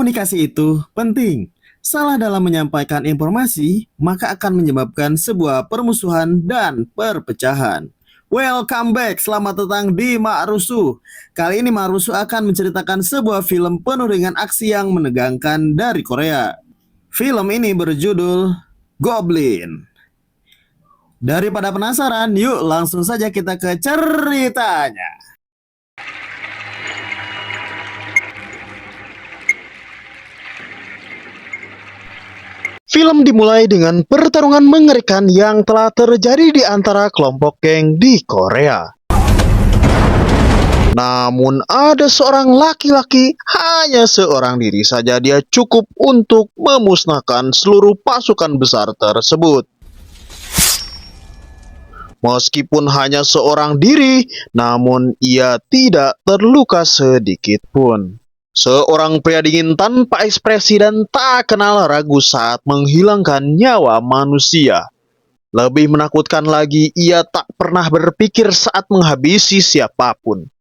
Komunikasi itu penting. Salah dalam menyampaikan informasi, maka akan menyebabkan sebuah permusuhan dan perpecahan. Welcome back, selamat datang di Mak Rusuh. Kali ini Mak Rusuh akan menceritakan sebuah film penuh dengan aksi yang menegangkan dari Korea. Film ini berjudul Goblin. Daripada penasaran, yuk langsung saja kita ke ceritanya. Film dimulai dengan pertarungan mengerikan yang telah terjadi di antara kelompok geng di Korea. Namun ada seorang laki-laki, hanya seorang diri saja dia cukup untuk memusnahkan seluruh pasukan besar tersebut. Meskipun hanya seorang diri, namun ia tidak terluka sedikit pun. Seorang pria dingin tanpa ekspresi dan tak kenal ragu saat menghilangkan nyawa manusia. Lebih menakutkan lagi, ia tak pernah berpikir saat menghabisi siapapun.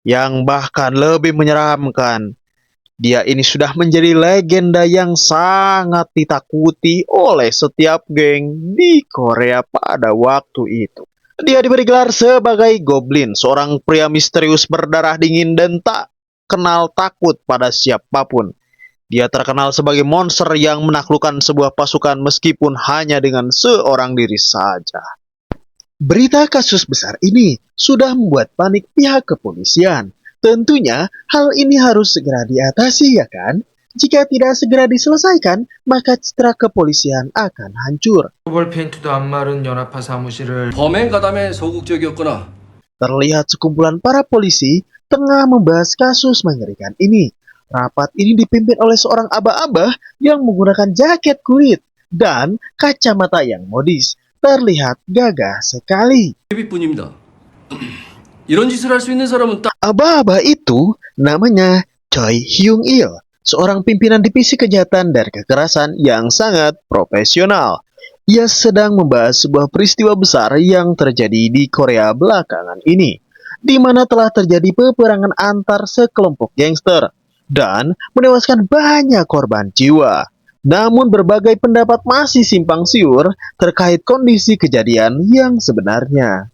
Yang bahkan lebih menyeramkan, dia ini sudah menjadi legenda yang sangat ditakuti oleh setiap geng di Korea pada waktu itu. Dia diberi gelar sebagai Goblin, seorang pria misterius berdarah dingin dan tak kenal takut pada siapapun. Dia terkenal sebagai monster yang menaklukkan sebuah pasukan meskipun hanya dengan seorang diri saja. Berita kasus besar ini sudah membuat panik pihak kepolisian. Tentunya hal ini harus segera diatasi, ya kan? Jika tidak segera diselesaikan, maka citra kepolisian akan hancur. 처벌 페인트도 안 마른 연합파 사무실을 범행 가담에 소극적이었구나. Terlihat sekumpulan para polisi tengah membahas kasus mengerikan ini. Rapat ini dipimpin oleh seorang aba-aba yang menggunakan jaket kulit dan kacamata yang modis. Terlihat gagah sekali. 예비뿐입니다. 이런 짓을 할 수 있는 사람은 딱 Aba-aba itu namanya Choi Hyung-il, seorang pimpinan divisi kejahatan dan kekerasan yang sangat profesional. Ia sedang membahas sebuah peristiwa besar yang terjadi di Korea belakangan ini, di mana telah terjadi peperangan antar sekelompok gangster dan menewaskan banyak korban jiwa. Namun berbagai pendapat masih simpang siur terkait kondisi kejadian yang sebenarnya.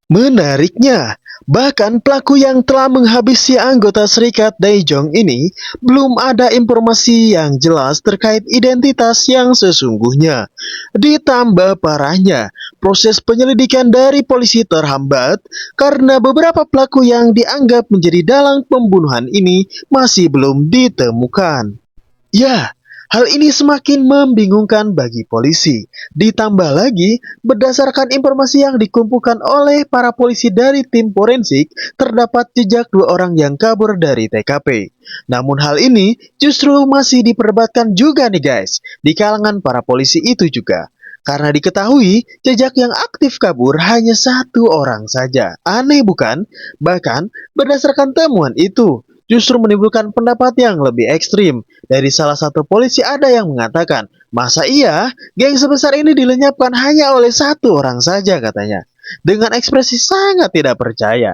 Menariknya, bahkan pelaku yang telah menghabisi anggota serikat Daejeong ini belum ada informasi yang jelas terkait identitas yang sesungguhnya. Ditambah parahnya, proses penyelidikan dari polisi terhambat karena beberapa pelaku yang dianggap menjadi dalang pembunuhan ini masih belum ditemukan. Ya, hal ini semakin membingungkan bagi polisi. Ditambah lagi, berdasarkan informasi yang dikumpulkan oleh para polisi dari tim forensik, terdapat jejak dua orang yang kabur dari TKP. Namun hal ini justru masih diperdebatkan juga nih guys, di kalangan para polisi itu juga. Karena diketahui, jejak yang aktif kabur hanya satu orang saja. Aneh bukan? Bahkan, berdasarkan temuan itu, justru menimbulkan pendapat yang lebih ekstrim. Dari salah satu polisi ada yang mengatakan, masa iya geng sebesar ini dilenyapkan hanya oleh satu orang saja katanya. Dengan ekspresi sangat tidak percaya.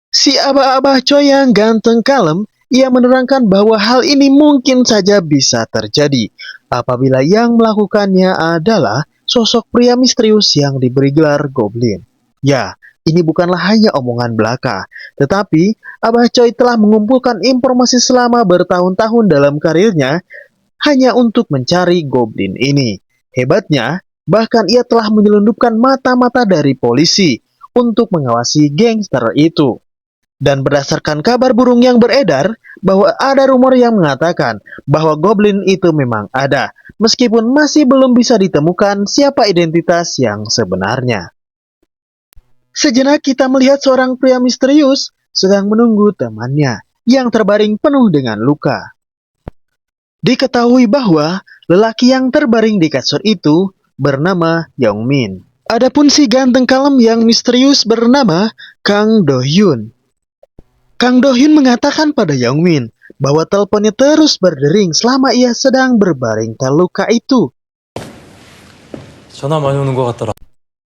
Si aba-aba Choi yang ganteng kalem, ia menerangkan bahwa hal ini mungkin saja bisa terjadi apabila yang melakukannya adalah sosok pria misterius yang diberi gelar Goblin. Ya, ini bukanlah hanya omongan belaka, tetapi Abah Choi telah mengumpulkan informasi selama bertahun-tahun dalam karirnya hanya untuk mencari Goblin ini. Hebatnya, bahkan ia telah menyelundupkan mata-mata dari polisi untuk mengawasi gangster itu. Dan berdasarkan kabar burung yang beredar, bahwa ada rumor yang mengatakan bahwa Goblin itu memang ada, meskipun masih belum bisa ditemukan siapa identitas yang sebenarnya. Sejenak kita melihat seorang pria misterius sedang menunggu temannya yang terbaring penuh dengan luka. Diketahui bahwa lelaki yang terbaring di kasur itu bernama Youngmin. Adapun si ganteng kalem yang misterius bernama Kang Do-hyun. Kang Do-hyun mengatakan pada Youngmin bahwa teleponnya terus berdering selama ia sedang berbaring terluka itu. 전화 많이 오는 것 같더라.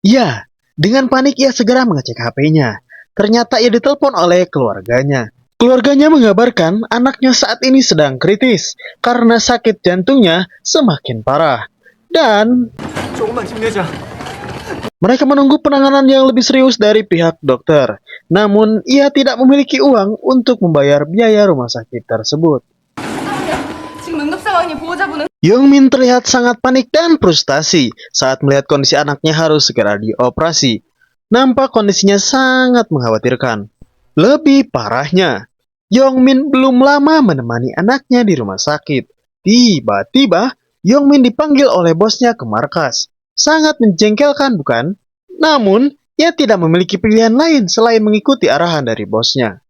Ya, dengan panik ia segera mengecek HP-nya. Ternyata ia ditelepon oleh keluarganya. Keluarganya mengabarkan anaknya saat ini sedang kritis karena sakit jantungnya semakin parah. Dan mereka menunggu penanganan yang lebih serius dari pihak dokter. Namun, ia tidak memiliki uang untuk membayar biaya rumah sakit tersebut. 지금 응급 상황이 보호자분은 Youngmin terlihat sangat panik dan frustasi saat melihat kondisi anaknya harus segera dioperasi. Nampak kondisinya sangat mengkhawatirkan. Lebih parahnya, Youngmin belum lama menemani anaknya di rumah sakit. Tiba-tiba, Youngmin dipanggil oleh bosnya ke markas. Sangat menjengkelkan, bukan? Namun, ia tidak memiliki pilihan lain selain mengikuti arahan dari bosnya.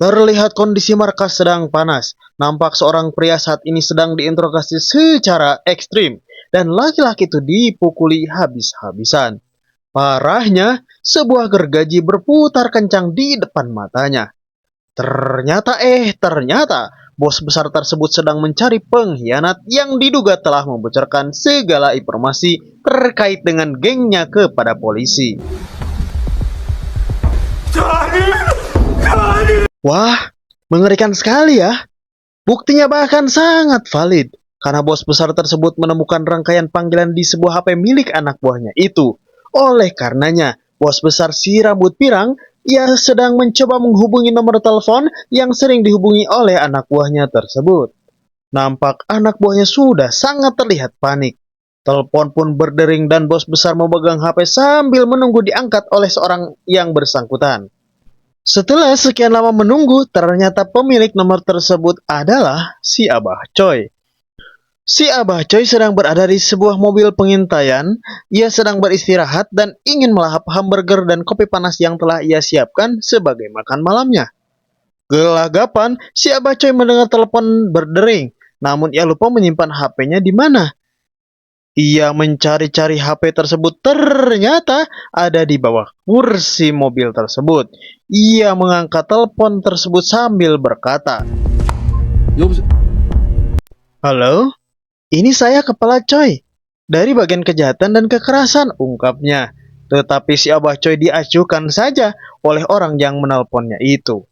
Terlihat kondisi markas sedang panas. Nampak seorang pria saat ini sedang diinterogasi secara ekstrim. Dan laki-laki itu dipukuli habis-habisan. Parahnya, sebuah gergaji berputar kencang di depan matanya. Ternyata, bos besar tersebut sedang mencari pengkhianat yang diduga telah membocorkan segala informasi terkait dengan gengnya kepada polisi. Wah, mengerikan sekali ya. Buktinya bahkan sangat valid, karena bos besar tersebut menemukan rangkaian panggilan di sebuah HP milik anak buahnya itu. Oleh karenanya, bos besar si rambut pirang, ia sedang mencoba menghubungi nomor telepon yang sering dihubungi oleh anak buahnya tersebut. Nampak anak buahnya sudah sangat terlihat panik. Telepon pun berdering dan bos besar memegang HP sambil menunggu diangkat oleh seorang yang bersangkutan. Setelah sekian lama menunggu, ternyata pemilik nomor tersebut adalah si Abah Choi. Si Abah Choi sedang berada di sebuah mobil pengintaian. Ia sedang beristirahat dan ingin melahap hamburger dan kopi panas yang telah ia siapkan sebagai makan malamnya. Gelagapan, si Abah Choi mendengar telepon berdering, namun ia lupa menyimpan HP-nya di mana. Ia mencari-cari HP tersebut, ternyata ada di bawah kursi mobil tersebut. Ia mengangkat telepon tersebut sambil berkata, 여보세요? "Halo, ini saya Kepala Choi dari bagian kejahatan dan kekerasan," ungkapnya. Tetapi si Abah Choi diacuhkan saja oleh orang yang menelponnya itu.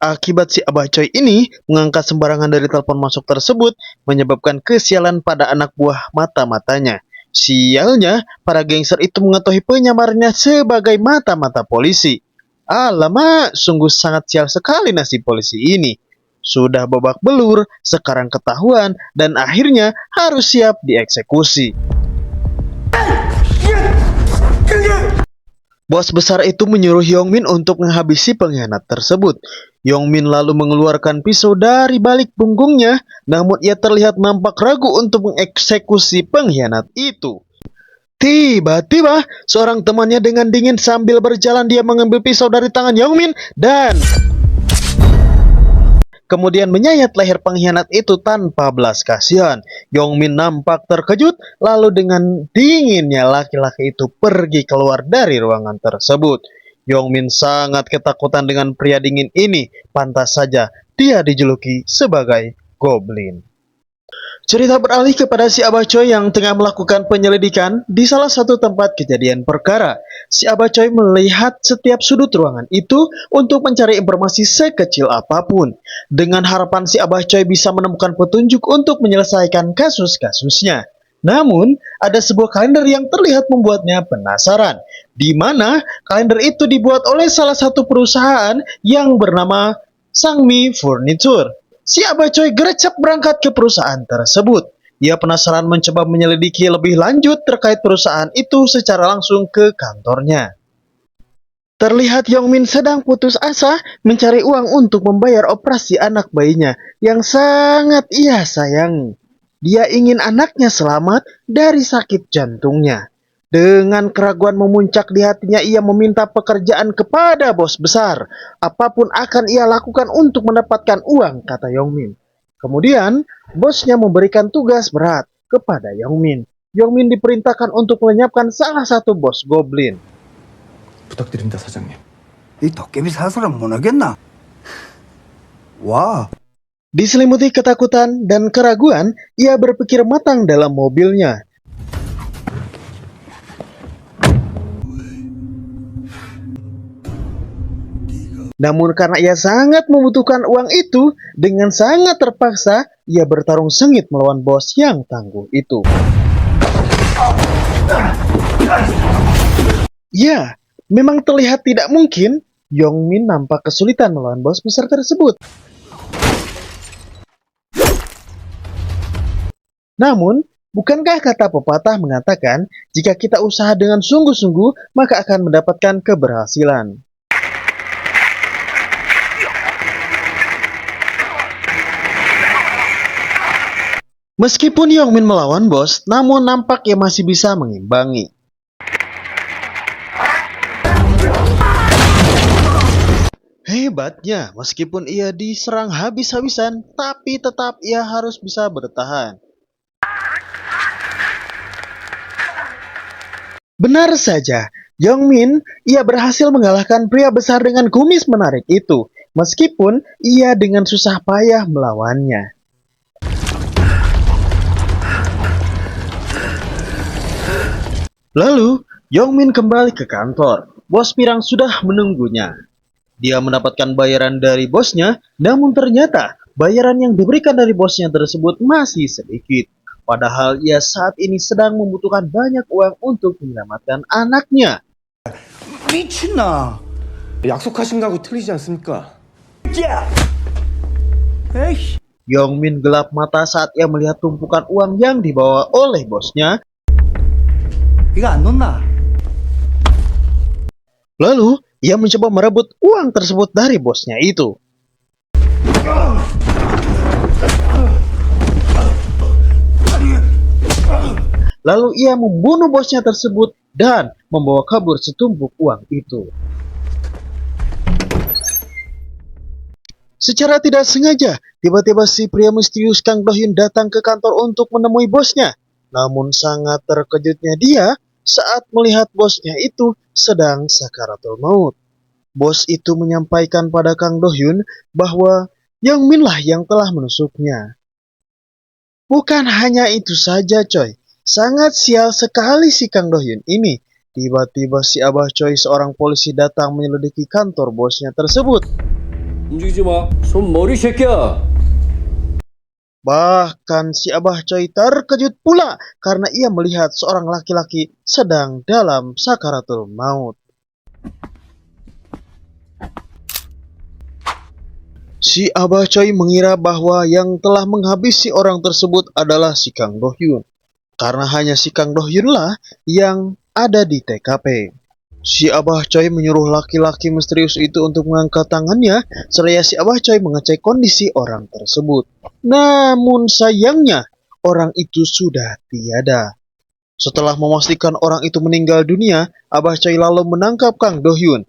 Akibat si Abah Choi ini mengangkat sembarangan dari telepon masuk tersebut, menyebabkan kesialan pada anak buah mata-matanya. Sialnya, para gangster itu mengetahui penyamarnya sebagai mata-mata polisi. Alamak, sungguh sangat sial sekali nasib polisi ini. Sudah babak belur, sekarang ketahuan, dan akhirnya harus siap dieksekusi. Bos besar itu menyuruh Youngmin untuk menghabisi pengkhianat tersebut. Youngmin lalu mengeluarkan pisau dari balik punggungnya, namun ia terlihat nampak ragu untuk mengeksekusi pengkhianat itu. Tiba-tiba, seorang temannya dengan dingin sambil berjalan dia mengambil pisau dari tangan Youngmin dan kemudian menyayat leher pengkhianat itu tanpa belas kasihan. Youngmin nampak terkejut, lalu dengan dinginnya laki-laki itu pergi keluar dari ruangan tersebut. Youngmin sangat ketakutan dengan pria dingin ini, pantas saja dia dijuluki sebagai Goblin. Cerita beralih kepada si Abah Choi yang tengah melakukan penyelidikan di salah satu tempat kejadian perkara. Si Abah Choi melihat setiap sudut ruangan itu untuk mencari informasi sekecil apapun. Dengan harapan si Abah Choi bisa menemukan petunjuk untuk menyelesaikan kasus-kasusnya. Namun, ada sebuah kalender yang terlihat membuatnya penasaran, di mana kalender itu dibuat oleh salah satu perusahaan yang bernama Sangmi Furniture. Si Abah Choi gerecek berangkat ke perusahaan tersebut. Ia penasaran mencoba menyelidiki lebih lanjut terkait perusahaan itu secara langsung ke kantornya. Terlihat Youngmin sedang putus asa mencari uang untuk membayar operasi anak bayinya yang sangat ia sayangi. Dia ingin anaknya selamat dari sakit jantungnya. Dengan keraguan memuncak di hatinya, ia meminta pekerjaan kepada bos besar. Apapun akan ia lakukan untuk mendapatkan uang, kata Youngmin. Kemudian, bosnya memberikan tugas berat kepada Youngmin. Youngmin diperintahkan untuk melenyapkan salah satu bos Goblin. 부탁드립니다, 사장님. 이 도깨비 사슬은 못 하겠나? 와. Diselimuti ketakutan dan keraguan, ia berpikir matang dalam mobilnya. Namun karena ia sangat membutuhkan uang itu, dengan sangat terpaksa, ia bertarung sengit melawan bos yang tangguh itu. Ya, memang terlihat tidak mungkin, Yongmin nampak kesulitan melawan bos besar tersebut. Namun, bukankah kata pepatah mengatakan, jika kita usaha dengan sungguh-sungguh, maka akan mendapatkan keberhasilan. Meskipun Yongmin melawan bos, namun nampak ia masih bisa mengimbangi. Hebatnya, meskipun ia diserang habis-habisan, tapi tetap ia harus bisa bertahan. Benar saja, Yongmin, ia berhasil mengalahkan pria besar dengan kumis menarik itu, meskipun ia dengan susah payah melawannya. Lalu, Yongmin kembali ke kantor. Bos pirang sudah menunggunya. Dia mendapatkan bayaran dari bosnya, namun ternyata bayaran yang diberikan dari bosnya tersebut masih sedikit. Padahal ia saat ini sedang membutuhkan banyak uang untuk menyelamatkan anaknya. 미친나. 약속하신다고 틀리지 않습니까? 야! 에이씨. Yongmin gelap mata saat ia melihat tumpukan uang yang dibawa oleh bosnya. 이거 안 놓나? Lalu, ia mencoba merebut uang tersebut dari bosnya itu. Lalu ia membunuh bosnya tersebut dan membawa kabur setumpuk uang itu. Secara tidak sengaja, tiba-tiba si pria misterius Kang Do-hyun datang ke kantor untuk menemui bosnya. Namun sangat terkejutnya dia saat melihat bosnya itu sedang sakaratul maut. Bos itu menyampaikan pada Kang Do-hyun bahwa Yongmin lah yang telah menusuknya. Bukan hanya itu saja coy, sangat sial sekali si Kang Do-hyun ini. Tiba-tiba si Abah Choi seorang polisi datang menyelidiki kantor bosnya tersebut. 움직이지 마. 손머리 새끼야. Bahkan si Abah Choi terkejut pula karena ia melihat seorang laki-laki sedang dalam sakaratul maut. Si Abah Choi mengira bahwa yang telah menghabisi orang tersebut adalah si Kang Do-hyun. Karena hanya si Kang Do-hyun lah yang ada di TKP. Si Abah Choi menyuruh laki-laki misterius itu untuk mengangkat tangannya, seraya si Abah Choi mengecek kondisi orang tersebut. Namun sayangnya, orang itu sudah tiada. Setelah memastikan orang itu meninggal dunia, Abah Choi lalu menangkap Kang Do-hyun.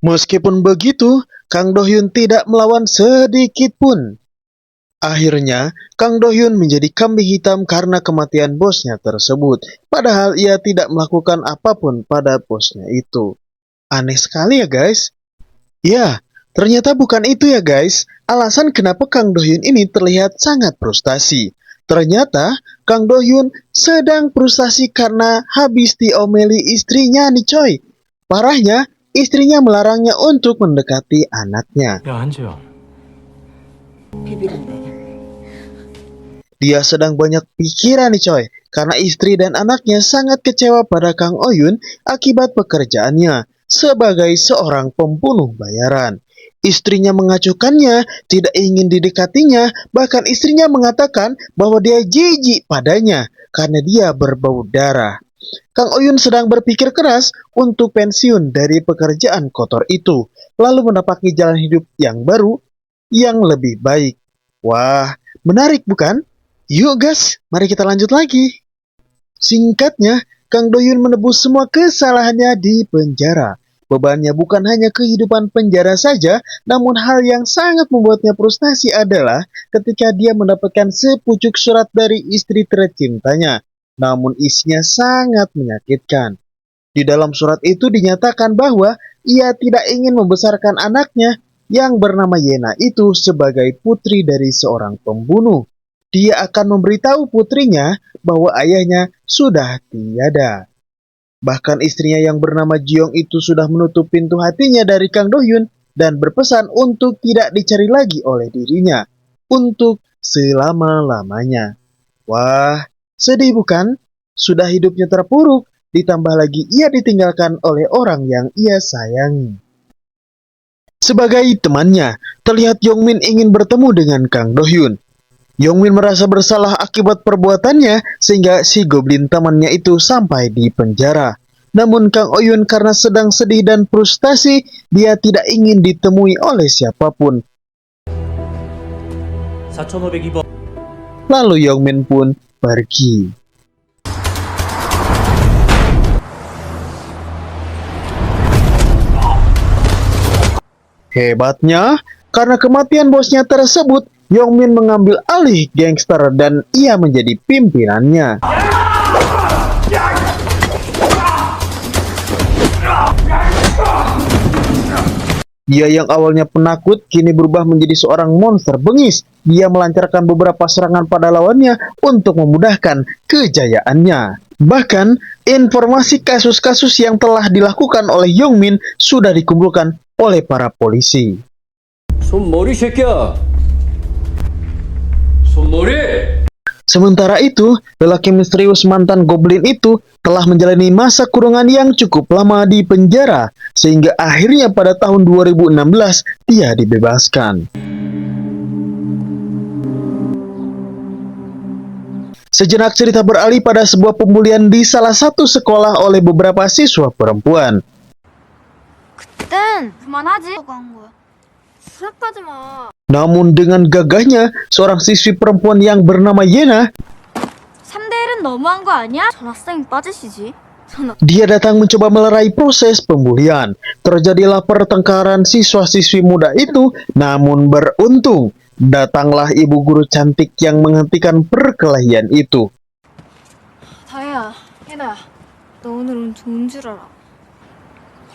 Meskipun begitu, Kang Do-hyun tidak melawan sedikit pun. Akhirnya, Kang Do-hyun menjadi kambing hitam karena kematian bosnya tersebut. Padahal ia tidak melakukan apapun pada bosnya itu. Aneh sekali ya guys. Ya, ternyata bukan itu ya guys. Alasan kenapa Kang Do-hyun ini terlihat sangat frustasi. Ternyata Kang Do-hyun sedang frustasi karena habis diomeli istrinya nih coy. Parahnya, istrinya melarangnya untuk mendekati anaknya. 야, 한지영. Dia sedang banyak pikiran nih coy, karena istri dan anaknya sangat kecewa pada Kang Oyun akibat pekerjaannya sebagai seorang pembunuh bayaran. Istrinya mengacuhkannya, tidak ingin didekatinya, bahkan istrinya mengatakan bahwa dia jijik padanya karena dia berbau darah. Kang Oyun sedang berpikir keras untuk pensiun dari pekerjaan kotor itu, lalu menapaki jalan hidup yang baru, yang lebih baik. Wah, menarik bukan? Yuk guys, mari kita lanjut lagi. Singkatnya, Kang Do-hyun menebus semua kesalahannya di penjara. Bebannya bukan hanya kehidupan penjara saja, namun hal yang sangat membuatnya frustasi adalah ketika dia mendapatkan sepucuk surat dari istri tercintanya. Namun isinya sangat menyakitkan. Di dalam surat itu dinyatakan bahwa ia tidak ingin membesarkan anaknya yang bernama Yena itu sebagai putri dari seorang pembunuh. Dia akan memberitahu putrinya bahwa ayahnya sudah tiada. Bahkan istrinya yang bernama Jiong itu sudah menutup pintu hatinya dari Kang Do-hyun dan berpesan untuk tidak dicari lagi oleh dirinya untuk selama-lamanya. Wah, sedih bukan? Sudah hidupnya terpuruk, ditambah lagi ia ditinggalkan oleh orang yang ia sayangi. Sebagai temannya, terlihat Yongmin ingin bertemu dengan Kang Do-hyun. Yongmin merasa bersalah akibat perbuatannya sehingga si goblin temannya itu sampai di penjara. Namun Kang Oh-hyun karena sedang sedih dan frustasi, dia tidak ingin ditemui oleh siapapun. 4502번. Lalu Yongmin pun pergi. Hebatnya, karena kematian bosnya tersebut, Yongmin mengambil alih gangster dan ia menjadi pimpinannya. Dia yang awalnya penakut, kini berubah menjadi seorang monster bengis. Dia melancarkan beberapa serangan pada lawannya untuk memudahkan kejayaannya. Bahkan, informasi kasus-kasus yang telah dilakukan oleh Yongmin sudah dikumpulkan oleh para polisi. 손머리 새끼야. 손머리. Sementara itu, lelaki misterius mantan goblin itu telah menjalani masa kurungan yang cukup lama di penjara, sehingga akhirnya pada tahun 2016 dia dibebaskan. Sejenak cerita beralih pada sebuah pembulian di salah satu sekolah oleh beberapa siswa perempuan. 그땐 그만하지. 간 거야. 수락하지 마. Namun dengan gagahnya, seorang siswi perempuan yang bernama Yena, 3대 1은 너무한 거 아니야? 전학생이 빠지시지. dia datang mencoba melerai proses pembulian. Terjadilah pertengkaran siswa-siswi muda itu, namun beruntung, datanglah ibu guru cantik yang menghentikan perkelahian itu. 다혜야, 혜나야, 너 오늘은 좋은 줄 알아.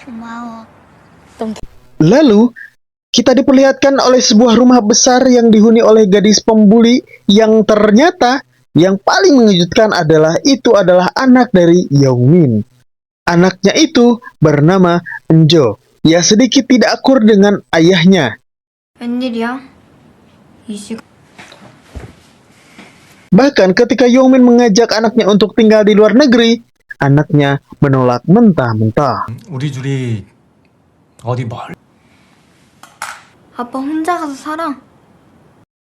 고마워. Lalu, kita diperlihatkan oleh sebuah rumah besar yang dihuni oleh gadis pembuli yang ternyata yang paling mengejutkan adalah itu adalah anak dari Yongmin. Anaknya itu bernama Enjo. Ia sedikit tidak akur dengan ayahnya. 웬일이야? 이 시간. Bahkan ketika Yongmin mengajak anaknya untuk tinggal di luar negeri, anaknya menolak mentah-mentah. 우리 둘이 어디 멀? 아빠 혼자 가서 살아.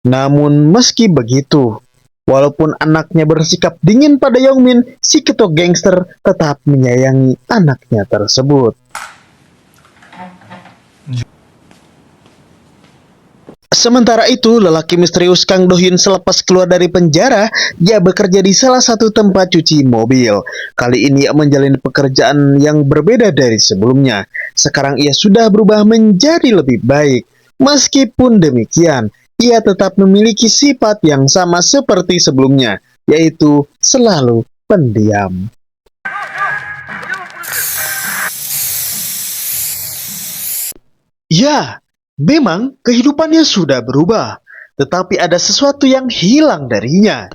Namun meski begitu, walaupun anaknya bersikap dingin pada Yongmin, si ketua gangster tetap menyayangi anaknya tersebut. Sementara itu, lelaki misterius Kang Do-hyun selepas keluar dari penjara, dia bekerja di salah satu tempat cuci mobil. Kali ini ia menjalani pekerjaan yang berbeda dari sebelumnya. Sekarang ia sudah berubah menjadi lebih baik. Meskipun demikian, ia tetap memiliki sifat yang sama seperti sebelumnya, yaitu selalu pendiam. Ya, memang kehidupannya sudah berubah, tetapi ada sesuatu yang hilang darinya.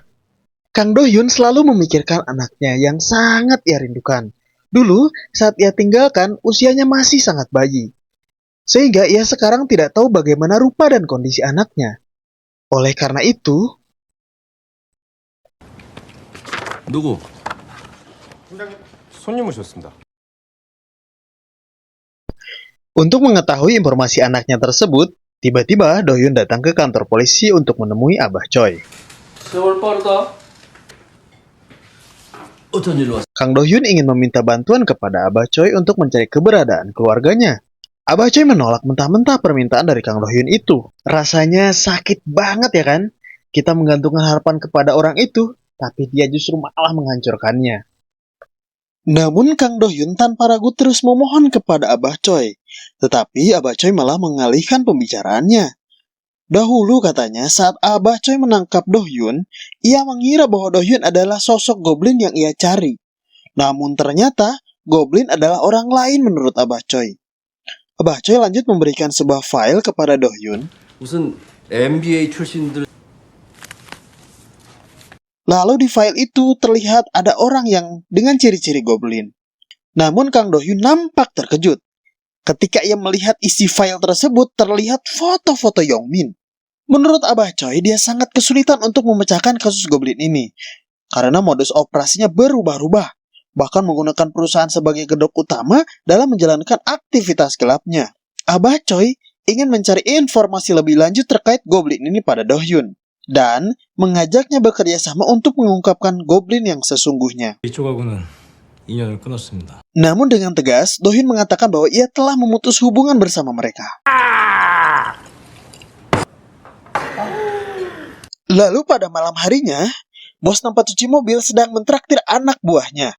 Kang Do-hyun selalu memikirkan anaknya yang sangat ia rindukan. Dulu, saat ia tinggalkan, usianya masih sangat bayi. Sehingga ia sekarang tidak tahu bagaimana rupa dan kondisi anaknya. Oleh karena itu, 누구? 손님 오셨습니다. untuk mengetahui informasi anaknya tersebut, tiba-tiba Do-hyun datang ke kantor polisi untuk menemui Abah Choi. 세월 빠르다. 어쩐 일로 왔어? Kang Do-hyun ingin meminta bantuan kepada Abah Choi untuk mencari keberadaan keluarganya. Abah Choi menolak mentah-mentah permintaan dari Kang Do-hyun itu. Rasanya sakit banget ya kan? Kita menggantungkan harapan kepada orang itu, tapi dia justru malah menghancurkannya. Namun Kang Do-hyun tanpa ragu terus memohon kepada Abah Choi. Tetapi Abah Choi malah mengalihkan pembicaraannya. Dahulu katanya saat Abah Choi menangkap Do-hyun, ia mengira bahwa Do-hyun adalah sosok goblin yang ia cari. Namun ternyata goblin adalah orang lain menurut Abah Choi. Abah Choi lanjut memberikan sebuah file kepada Do-hyun. 무슨 MBA 출신들. Lalu di file itu terlihat ada orang yang dengan ciri-ciri goblin. Namun Kang Do-hyun nampak terkejut. Ketika ia melihat isi file tersebut, terlihat foto-foto Yongmin. Menurut Abah Choi, dia sangat kesulitan untuk memecahkan kasus Goblin ini. Karena modus operasinya berubah-ubah. Bahkan menggunakan perusahaan sebagai kedok utama dalam menjalankan aktivitas gelapnya. Abah Choi ingin mencari informasi lebih lanjut terkait Goblin ini pada Do-hyun. Dan mengajaknya bekerja sama untuk mengungkapkan Goblin yang sesungguhnya. 이쪽하고는 인연을 끊었습니다. Namun dengan tegas, Do-hyun mengatakan bahwa ia telah memutus hubungan bersama mereka. Lalu pada malam harinya, bos tempat cuci mobil sedang mentraktir anak buahnya.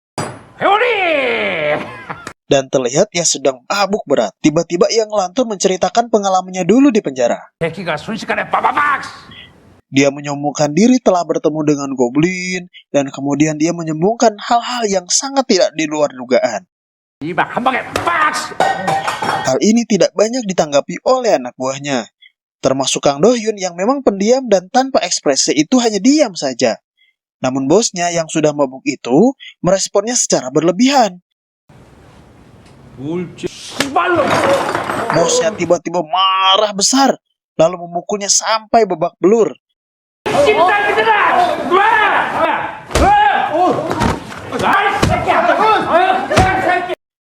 Dan terlihat ia sedang mabuk berat. Tiba-tiba ia ngelantur menceritakan pengalamannya dulu di penjara. Dia menyombongkan diri telah bertemu dengan Goblin, dan kemudian dia menyembunyikan hal-hal yang sangat tidak di luar dugaan. Hal ini tidak banyak ditanggapi oleh anak buahnya, termasuk Kang Do-hyun yang memang pendiam dan tanpa ekspresi itu hanya diam saja. Namun bosnya yang sudah mabuk itu meresponnya secara berlebihan. Bosnya tiba-tiba marah besar, lalu memukulnya sampai babak belur.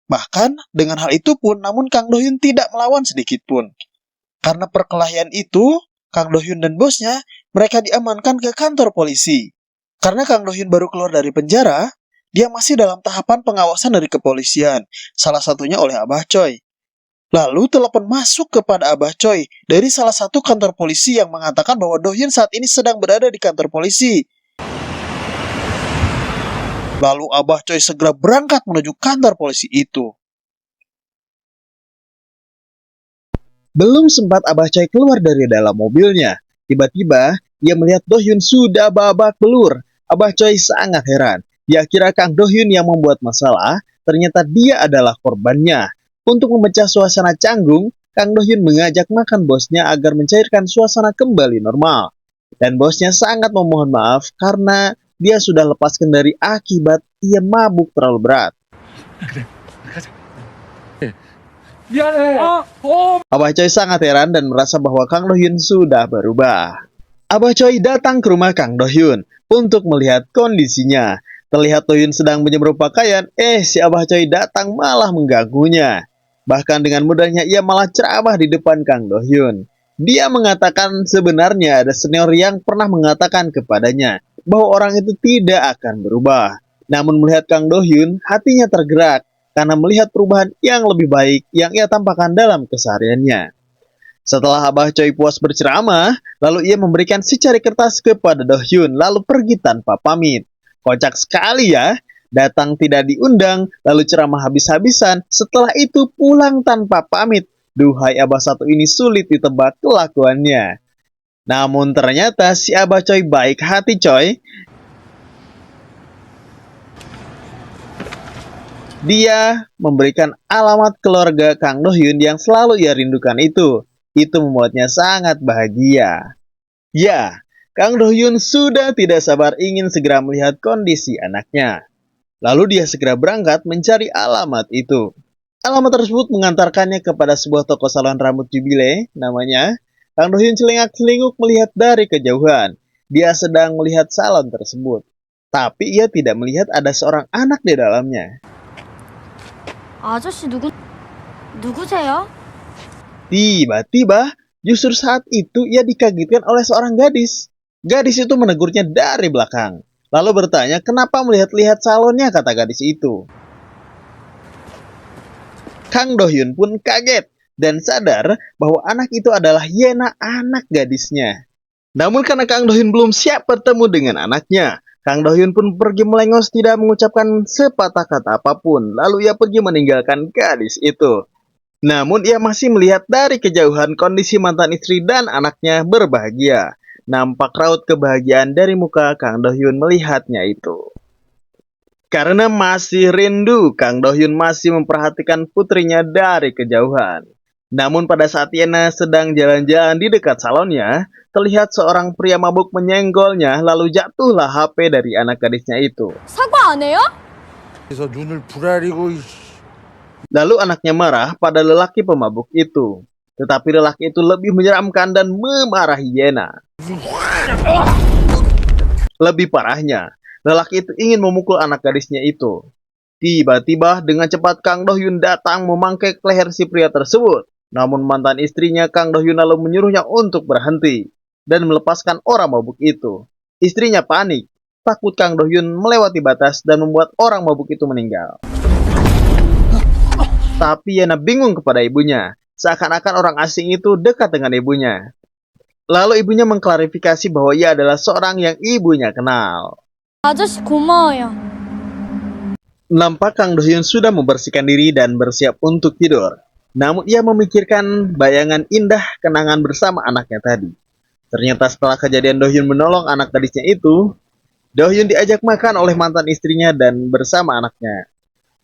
Bahkan dengan hal itu pun, namun Kang Do-hyun tidak melawan sedikit pun. Karena perkelahian itu, Kang Do-hyun dan bosnya, mereka diamankan ke kantor polisi. Karena Kang Do-hyun baru keluar dari penjara, dia masih dalam tahapan pengawasan dari kepolisian, salah satunya oleh Abah Choi. Lalu telepon masuk kepada Abah Choi dari salah satu kantor polisi yang mengatakan bahwa Do-hyun saat ini sedang berada di kantor polisi. Lalu Abah Choi segera berangkat menuju kantor polisi itu. Belum sempat Abah Choi keluar dari dalam mobilnya, tiba-tiba ia melihat Do-hyun sudah babak belur. Abah Choi sangat heran. Dia kira Kang Do-hyun yang membuat masalah, ternyata dia adalah korbannya. Untuk memecah suasana canggung, Kang Do-hyun mengajak makan bosnya agar mencairkan suasana kembali normal. Dan bosnya sangat memohon maaf karena dia sudah lepaskan dari akibat ia mabuk terlalu berat. Abah Choi sangat heran dan merasa bahwa Kang Do-hyun sudah berubah. Abah Choi datang ke rumah Kang Do-hyun untuk melihat kondisinya. Terlihat Do-hyun sedang menyemprot pakaian, si Abah Choi datang malah mengganggunya. Bahkan dengan mudahnya ia malah ceramah di depan Kang Do-hyun. Dia mengatakan sebenarnya ada senior yang pernah mengatakan kepadanya bahwa orang itu tidak akan berubah. Namun melihat Kang Do-hyun, hatinya tergerak karena melihat perubahan yang lebih baik yang ia tampakkan dalam kesehariannya. Setelah Abah Choi puas berceramah, lalu ia memberikan secari kertas kepada Do-hyun lalu pergi tanpa pamit. Kocak sekali ya, datang tidak diundang, lalu ceramah habis-habisan, setelah itu pulang tanpa pamit. Duhai Abah satu ini sulit ditebak kelakuannya. Namun ternyata si Abah Choi baik hati coy. Dia memberikan alamat keluarga Kang Do-hyun yang selalu ia rindukan itu. Itu membuatnya sangat bahagia. Ya, Kang Do-hyun sudah tidak sabar ingin segera melihat kondisi anaknya. Lalu dia segera berangkat mencari alamat itu. Alamat tersebut mengantarkannya kepada sebuah toko salon rambut jubile, namanya. Kang Do-hyun celingak-celinguk melihat dari kejauhan. Dia sedang melihat salon tersebut. Tapi ia tidak melihat ada seorang anak di dalamnya. 아저씨 누구세요? Tiba-tiba, justru saat itu ia dikagetkan oleh seorang gadis. Gadis itu menegurnya dari belakang. Lalu bertanya, kenapa melihat-lihat salonnya, kata gadis itu. Kang Do-hyun pun kaget dan sadar bahwa anak itu adalah Yena, anak gadisnya. Namun karena Kang Do-hyun belum siap bertemu dengan anaknya, Kang Do-hyun pun pergi melengos tidak mengucapkan sepatah kata apapun. Lalu ia pergi meninggalkan gadis itu. Namun ia masih melihat dari kejauhan kondisi mantan istri dan anaknya berbahagia. Nampak raut kebahagiaan dari muka Kang Do-hyun melihatnya itu. Karena masih rindu, Kang Do-hyun masih memperhatikan putrinya dari kejauhan. Namun pada saat Yena sedang jalan-jalan di dekat salonnya, terlihat seorang pria mabuk menyenggolnya, lalu jatuhlah HP dari anak gadisnya itu. 사과 안 해요? 그래서 눈을 부라리고 Lalu anaknya marah pada lelaki pemabuk itu. Tetapi lelaki itu lebih menyeramkan dan memarahi Yena. Lebih parahnya, lelaki itu ingin memukul anak gadisnya itu. Tiba-tiba dengan cepat Kang Do-hyun datang memangkai leher si pria tersebut. Namun mantan istrinya Kang Do-hyun lalu menyuruhnya untuk berhenti dan melepaskan orang mabuk itu. Istrinya panik, takut Kang Do-hyun melewati batas dan membuat orang mabuk itu meninggal. Tapi Yena bingung kepada ibunya, seakan-akan orang asing itu dekat dengan ibunya. Lalu ibunya mengklarifikasi bahwa ia adalah seorang yang ibunya kenal. 아저씨 고마워요. Nampak Kang Do-hyun sudah membersihkan diri dan bersiap untuk tidur. Namun ia memikirkan bayangan indah kenangan bersama anaknya tadi. Ternyata setelah kejadian Do-hyun menolong anak gadisnya itu, Do-hyun diajak makan oleh mantan istrinya dan bersama anaknya.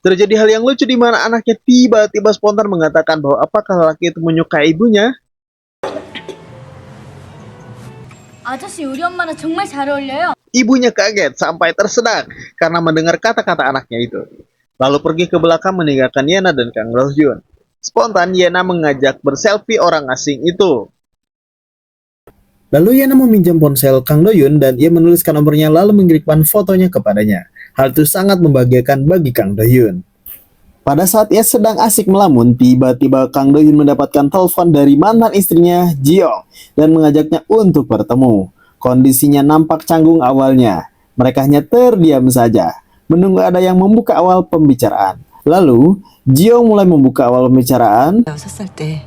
Terjadi hal yang lucu di mana anaknya tiba-tiba spontan mengatakan bahwa apakah lelaki itu menyukai ibunya. 아저씨 우리 엄마랑 정말 잘 어울려요. Ibunya kaget sampai tersedak karena mendengar kata-kata anaknya itu. Lalu pergi ke belakang meninggalkan Yena dan Kang Do-hyun. Spontan Yena mengajak berselfie orang asing itu. Lalu Yena meminjam ponsel Kang Do-hyun dan ia menuliskan nomornya lalu mengirimkan fotonya kepadanya. Hal itu sangat membahagiakan bagi Kang Do-hyun. Pada saat ia sedang asik melamun, tiba-tiba Kang Do-hyun mendapatkan telepon dari mantan istrinya Jiyoung dan mengajaknya untuk bertemu. Kondisinya nampak canggung awalnya. Mereka hanya terdiam saja, menunggu ada yang membuka awal pembicaraan. Lalu, Jiyoung mulai membuka awal pembicaraan 6살 때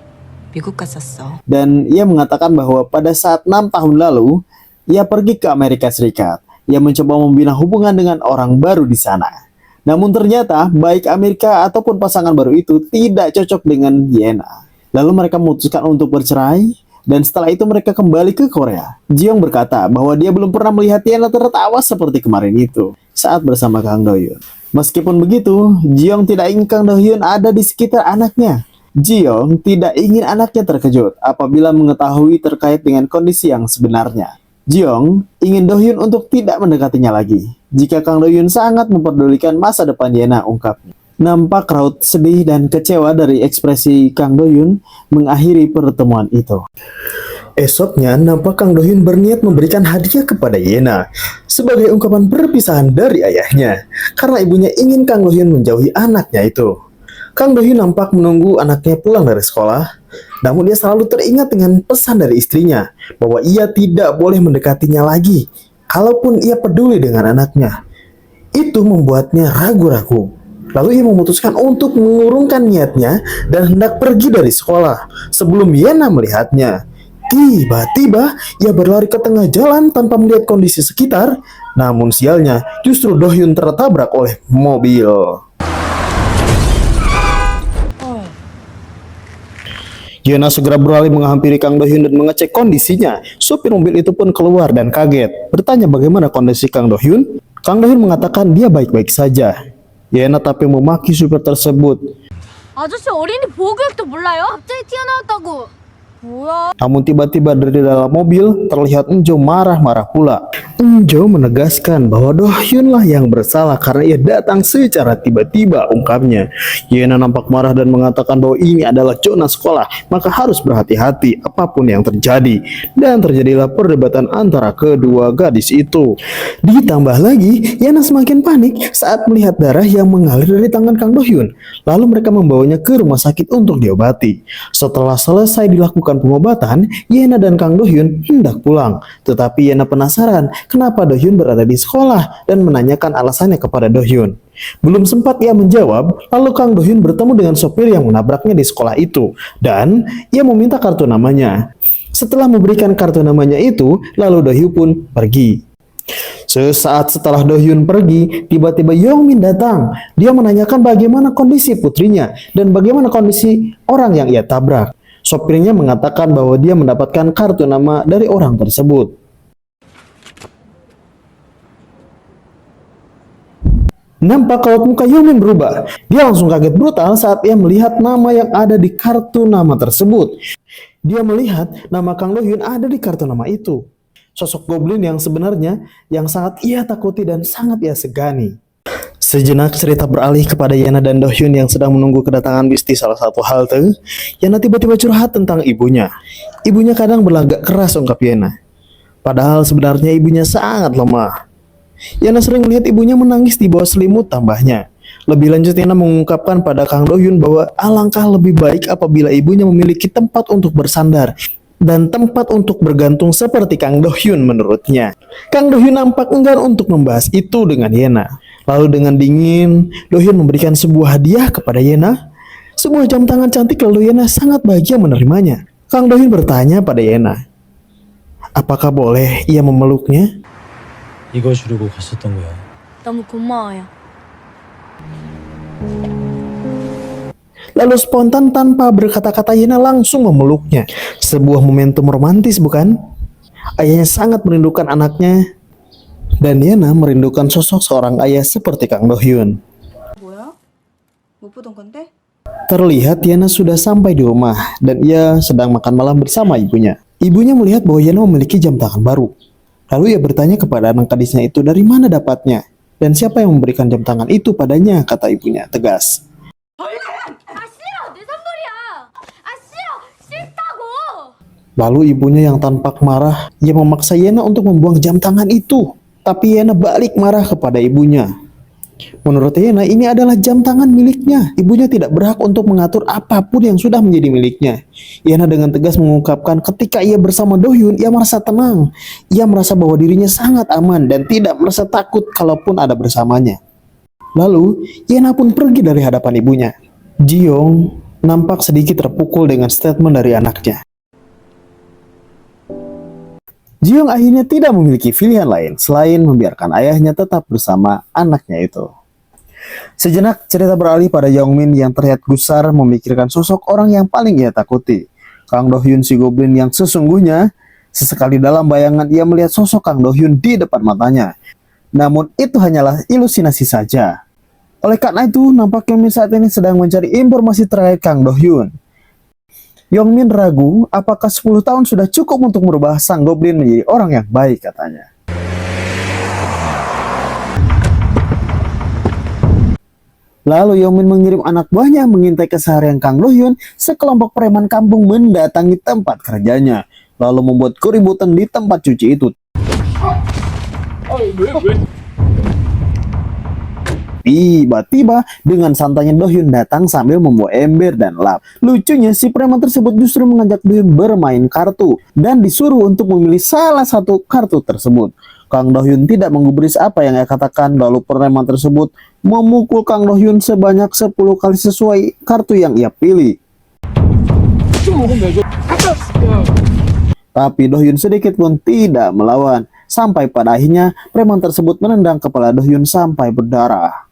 미국 갔었어. dan ia mengatakan bahwa pada saat 6 tahun lalu, ia pergi ke Amerika Serikat. Ia mencoba membina hubungan dengan orang baru di sana. Namun ternyata, baik Amerika ataupun pasangan baru itu tidak cocok dengan Yena. Lalu mereka memutuskan untuk bercerai. Dan setelah itu mereka kembali ke Korea. Jiyoung berkata bahwa dia belum pernah melihat Yena tertawa seperti kemarin itu saat bersama Kang Do-hyun. Meskipun begitu, Jiyoung tidak ingin Kang Do-hyun ada di sekitar anaknya. Jiyoung tidak ingin anaknya terkejut apabila mengetahui terkait dengan kondisi yang sebenarnya. Jiyoung ingin Do-hyun untuk tidak mendekatinya lagi. Jika Kang Do-hyun sangat memperdulikan masa depan Yena, ungkapnya. Nampak raut sedih dan kecewa dari ekspresi Kang Do-hyun mengakhiri pertemuan itu. Esoknya, nampak Kang Do-hyun berniat memberikan hadiah kepada Yena sebagai ungkapan perpisahan dari ayahnya karena ibunya ingin Kang Do-hyun menjauhi anaknya itu. Kang Do-hyun nampak menunggu anaknya pulang dari sekolah, namun dia selalu teringat dengan pesan dari istrinya bahwa ia tidak boleh mendekatinya lagi kalaupun ia peduli dengan anaknya. Itu membuatnya ragu-ragu. Lalu ia memutuskan untuk mengurungkan niatnya dan hendak pergi dari sekolah sebelum Yena melihatnya. Tiba-tiba ia berlari ke tengah jalan tanpa melihat kondisi sekitar. Namun sialnya justru Do-hyun tertabrak oleh mobil. Yena segera berlari menghampiri Kang Do-hyun dan mengecek kondisinya. Supir mobil itu pun keluar dan kaget. Bertanya bagaimana kondisi Kang Do-hyun. Kang Do-hyun mengatakan dia baik-baik saja. Yena tapi memaki supir tersebut. 아저씨 어린이 보호교육도 몰라요? 갑자기 튀어나왔다고. 뭐야? Namun tiba-tiba dari dalam mobil terlihat Eunjo marah-marah pula. Eunjo menegaskan bahwa Do-hyun lah yang bersalah karena ia datang secara tiba-tiba, ungkapnya. Yena nampak marah dan mengatakan bahwa ini adalah zona sekolah, maka harus berhati-hati apapun yang terjadi. Dan terjadilah perdebatan antara kedua gadis itu. Ditambah lagi, Yena semakin panik saat melihat darah yang mengalir dari tangan Kang Do-hyun. Lalu mereka membawanya ke rumah sakit untuk diobati. Setelah selesai dilakukan pengobatan, Yena dan Kang Do-hyun hendak pulang. Tetapi Yena penasaran kenapa Do-hyun berada di sekolah dan menanyakan alasannya kepada Do-hyun. Belum sempat ia menjawab, lalu Kang Do-hyun bertemu dengan sopir yang menabraknya di sekolah itu dan ia meminta kartu namanya. Setelah memberikan kartu namanya itu, lalu Do-hyun pun pergi. Sesaat setelah Do-hyun pergi, tiba-tiba Yeong-min datang. Dia menanyakan bagaimana kondisi putrinya dan bagaimana kondisi orang yang ia tabrak. Sopirnya mengatakan bahwa dia mendapatkan kartu nama dari orang tersebut. Nampak raut muka Yeong-min berubah. Dia langsung kaget brutal saat ia melihat nama yang ada di kartu nama tersebut. Dia melihat nama Kang Do-hyun ada di kartu nama itu. Sosok goblin yang sebenarnya yang sangat ia takuti dan sangat ia segani. Sejenak cerita beralih kepada Yana dan Do Hyun yang sedang menunggu kedatangan bis di salah satu halte. Yana tiba-tiba curhat tentang ibunya. Ibunya kadang berlagak keras, ungkap Yana. Padahal sebenarnya ibunya sangat lemah. Yana sering melihat ibunya menangis di bawah selimut, tambahnya. Lebih lanjut, Yana mengungkapkan pada Kang Do Hyun bahwa alangkah lebih baik apabila ibunya memiliki tempat untuk bersandar dan tempat untuk bergantung seperti Kang Do Hyun menurutnya. Kang Do Hyun nampak enggan untuk membahas itu dengan Yana. Lalu dengan dingin, Do Hyun memberikan sebuah hadiah kepada Yana. Sebuah jam tangan cantik, lalu Yana sangat bahagia menerimanya. Kang Do Hyun bertanya pada Yana, apakah boleh ia memeluknya? 이거 주려고 갔었던 거야. 너무 고마워요. Lalu spontan tanpa berkata-kata Yana langsung memeluknya. Sebuah momentum romantis, bukan? Ayahnya sangat merindukan anaknya. Dan Yana merindukan sosok seorang ayah seperti Kang Do Hyun. 뭐야? 못 보던 건데? Terlihat Yana sudah sampai di rumah dan ia sedang makan malam bersama ibunya. Ibunya melihat bahwa Yana memiliki jam tangan baru. Lalu ia bertanya kepada anak gadisnya itu dari mana dapatnya dan siapa yang memberikan jam tangan itu padanya, kata ibunya tegas. 아 싫어! 내 선물이야! 아 싫어! 싫다고! Lalu ibunya yang tampak marah, ia memaksa Yana untuk membuang jam tangan itu. Tapi Yana balik marah kepada ibunya. Menurut Yana, ini adalah jam tangan miliknya. Ibunya tidak berhak untuk mengatur apapun yang sudah menjadi miliknya. Yana dengan tegas mengungkapkan ketika ia bersama Do Hyun, ia merasa tenang. Ia merasa bahwa dirinya sangat aman dan tidak merasa takut kalaupun ada bersamanya. Lalu, Yana pun pergi dari hadapan ibunya. Ji-young nampak sedikit terpukul dengan statement dari anaknya. Ji-young akhirnya tidak memiliki pilihan lain selain membiarkan ayahnya tetap bersama anaknya itu. Sejenak cerita beralih pada Youngmin yang terlihat gusar memikirkan sosok orang yang paling ia takuti. Kang Do Hyun, si goblin yang sesungguhnya. Sesekali dalam bayangan ia melihat sosok Kang Do Hyun di depan matanya. Namun itu hanyalah ilusinasi saja. Oleh karena itu, nampak Youngmin saat ini sedang mencari informasi terkait Kang Do Hyun. Youngmin ragu apakah 10 tahun sudah cukup untuk merubah sang goblin menjadi orang yang baik, katanya. Lalu Youngmin mengirim anak buahnya mengintai keseharian Kang Do Hyun. Sekelompok preman kampung mendatangi tempat kerjanya, lalu membuat keributan di tempat cuci itu. Tiba-tiba dengan santainya Do Hyun datang sambil membawa ember dan lap. Lucunya si preman tersebut justru mengajak Do Hyun bermain kartu dan disuruh untuk memilih salah satu kartu tersebut. Kang Do Hyun tidak menggubris apa yang ia katakan, lalu preman tersebut memukul Kang Do Hyun sebanyak 10 kali sesuai kartu yang ia pilih. Tapi Do Hyun sedikit pun tidak melawan. Sampai pada akhirnya preman tersebut menendang kepala Do Hyun sampai berdarah.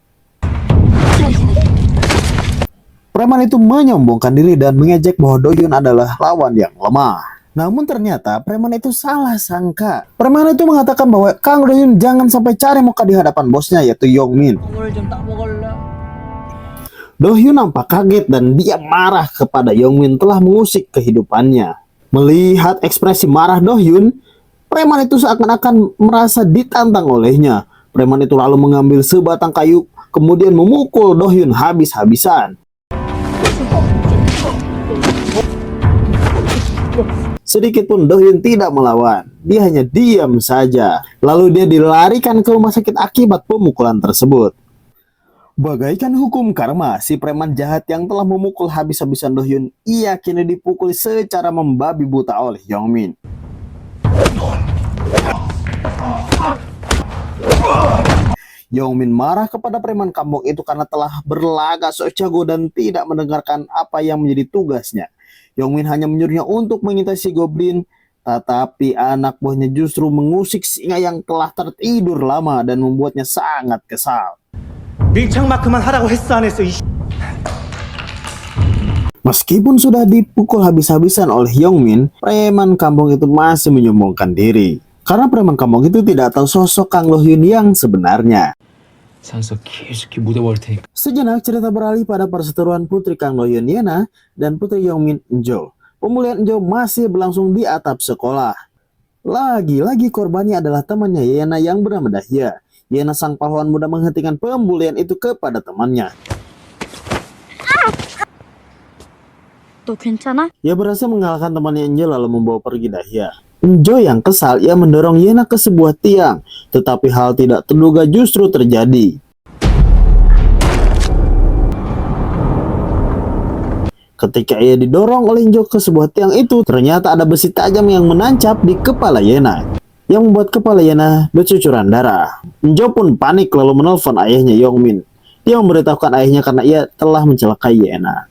Preman itu menyombongkan diri dan mengejek bahwa Do Hyun adalah lawan yang lemah. Namun ternyata preman itu salah sangka. Preman itu mengatakan bahwa Kang Do Hyun jangan sampai cari muka di hadapan bosnya, yaitu Youngmin. Do Hyun nampak kaget dan dia marah kepada Youngmin telah mengusik kehidupannya. Melihat ekspresi marah Do Hyun, preman itu seakan-akan merasa ditantang olehnya. Preman itu lalu mengambil sebatang kayu, kemudian memukul Do Hyun habis-habisan. Sedikit pun Do Hyun tidak melawan, dia hanya diam saja. Lalu dia dilarikan ke rumah sakit akibat pemukulan tersebut. Bagaikan hukum karma, si preman jahat yang telah memukul habis-habisan Do Hyun, ia kini dipukul secara membabi buta oleh Youngmin. Youngmin marah kepada preman kampung itu karena telah berlagak sok jago dan tidak mendengarkan apa yang menjadi tugasnya. Youngmin hanya menyuruhnya untuk mengintai si goblin, tetapi anak buahnya justru mengusik singa yang telah tertidur lama dan membuatnya sangat kesal. 밀착마크만 하라고 했어 안 했어? Meskipun sudah dipukul habis-habisan oleh Youngmin, preman kampung itu masih menyombongkan diri. Karena preman kampung itu tidak tahu sosok Kang Do Hyun yang sebenarnya. 산소 계속 묻어버릴 테니까. Sejenak cerita beralih pada perseteruan putri Kang Do Hyun Yana dan putri Youngmin Enjo. Pemulihan Enjo masih berlangsung di atap sekolah. Lagi-lagi korbannya adalah temannya Yana yang bernama Dahya. Yena sang pahlawan muda menghentikan pembulian itu kepada temannya. 너 괜찮아? Ia berhasil mengalahkan temannya Enjo lalu membawa pergi Dahlia. Enjo yang kesal, ia mendorong Yena ke sebuah tiang, tetapi hal tidak terduga justru terjadi. Ketika ia didorong oleh Enjo ke sebuah tiang itu, ternyata ada besi tajam yang menancap di kepala Yena, yang membuat kepala Yena bercucuran darah. Enjo pun panik lalu menelpon ayahnya Yongmin. Dia memberitahukan ayahnya karena ia telah mencelakai Yena.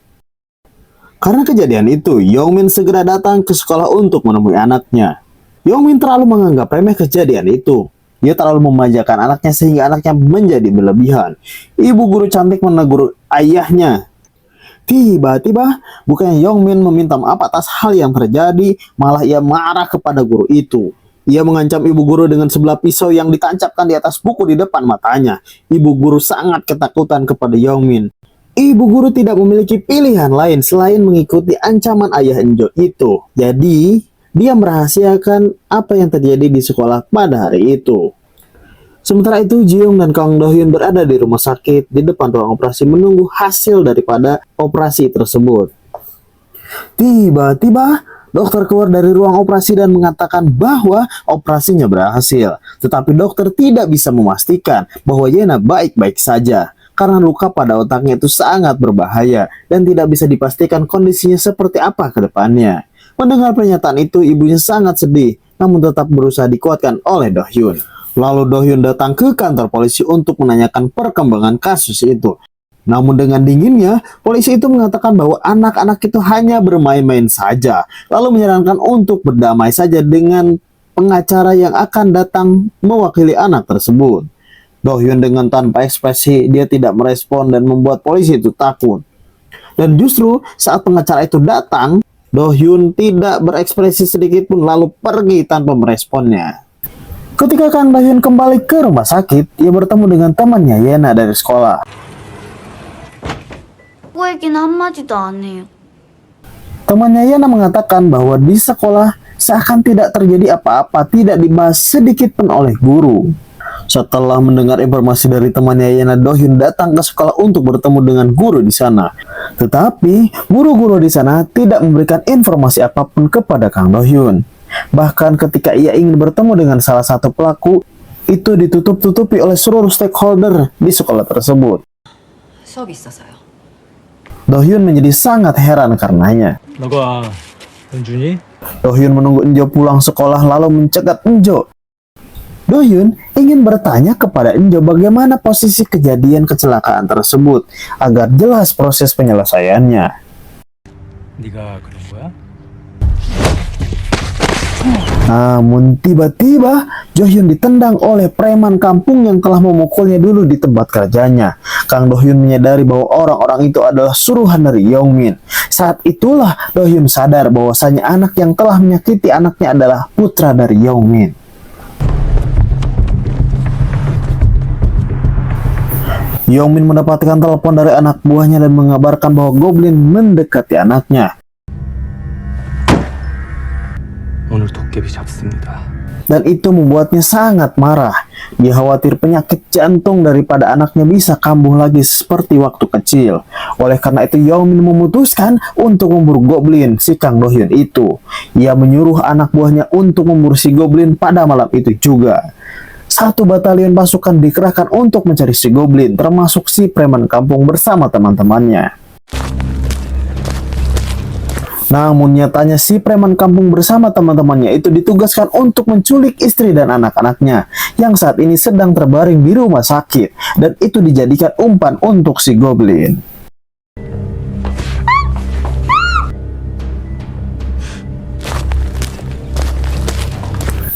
Karena kejadian itu, Yongmin segera datang ke sekolah untuk menemui anaknya. Yongmin terlalu menganggap remeh kejadian itu. Dia terlalu memanjakan anaknya sehingga anaknya menjadi berlebihan. Ibu guru cantik menegur ayahnya. Tiba-tiba, bukannya Yongmin meminta maaf atas hal yang terjadi, malah ia marah kepada guru itu. Ia mengancam ibu guru dengan sebelah pisau yang ditancapkan di atas buku di depan matanya. Ibu guru sangat ketakutan kepada Yongmin. Ibu guru tidak memiliki pilihan lain selain mengikuti ancaman ayah Enjo itu. Jadi, dia merahasiakan apa yang terjadi di sekolah pada hari itu. Sementara itu, Ji-young dan Kang Do-hyun berada di rumah sakit di depan ruang operasi menunggu hasil daripada operasi tersebut. Tiba-tiba, dokter keluar dari ruang operasi dan mengatakan bahwa operasinya berhasil. Tetapi dokter tidak bisa memastikan bahwa Yena baik-baik saja. Karena luka pada otaknya itu sangat berbahaya dan tidak bisa dipastikan kondisinya seperti apa ke depannya. Mendengar pernyataan itu, ibunya sangat sedih, namun tetap berusaha dikuatkan oleh Do-hyun. Lalu Do-hyun datang ke kantor polisi untuk menanyakan perkembangan kasus itu. Namun dengan dinginnya, polisi itu mengatakan bahwa anak-anak itu hanya bermain-main saja, lalu menyarankan untuk berdamai saja dengan pengacara yang akan datang mewakili anak tersebut. Do-hyun dengan tanpa ekspresi, dia tidak merespon dan membuat polisi itu takut. Dan justru saat pengacara itu datang, Do-hyun tidak berekspresi sedikit pun lalu pergi tanpa meresponnya. Ketika Kang Do-hyun kembali ke rumah sakit, ia bertemu dengan temannya Yena dari sekolah. 그 얘기는 한마디도 안 해요. Temannya Yena mengatakan bahwa di sekolah seakan tidak terjadi apa-apa, tidak dibahas sedikit pun oleh guru. Setelah mendengar informasi dari temannya Yena, Do-hyun datang ke sekolah untuk bertemu dengan guru di sana. Tetapi guru-guru di sana tidak memberikan informasi apapun kepada Kang Do-hyun. Bahkan ketika ia ingin bertemu dengan salah satu pelaku, itu ditutup-tutupi oleh seluruh stakeholder di sekolah tersebut. 수업 있어서요. Do-hyun menjadi sangat heran karenanya. 너가 은준이? Do-hyun menunggu Enjo pulang sekolah lalu mencegat Enjo. Do-hyun ingin bertanya kepada Enjo bagaimana posisi kejadian kecelakaan tersebut agar jelas proses penyelesaiannya. 네가 그런 거야? Namun tiba-tiba Jo-hyun ditendang oleh preman kampung yang telah memukulnya dulu di tempat kerjanya. Kang Do-hyun menyadari bahwa orang-orang itu adalah suruhan dari Yongmin. Saat itulah Do-hyun sadar bahwasanya anak yang telah menyakiti anaknya adalah putra dari Yongmin. Yongmin mendapatkan telepon dari anak buahnya dan mengabarkan bahwa Goblin mendekati anaknya. 오늘 도깨비 잡습니다. Dan itu membuatnya sangat marah. Dia khawatir penyakit jantung daripada anaknya bisa kambuh lagi seperti waktu kecil. Oleh karena itu Yongmin memutuskan untuk memburu Goblin si Kang Do-hyun itu. Ia menyuruh anak buahnya untuk memburu si Goblin pada malam itu juga. 1 batalion pasukan dikerahkan untuk mencari si Goblin, termasuk si preman kampung bersama teman-temannya. Namun nyatanya si preman kampung bersama teman-temannya itu ditugaskan untuk menculik istri dan anak-anaknya yang saat ini sedang terbaring di rumah sakit, dan itu dijadikan umpan untuk si Goblin.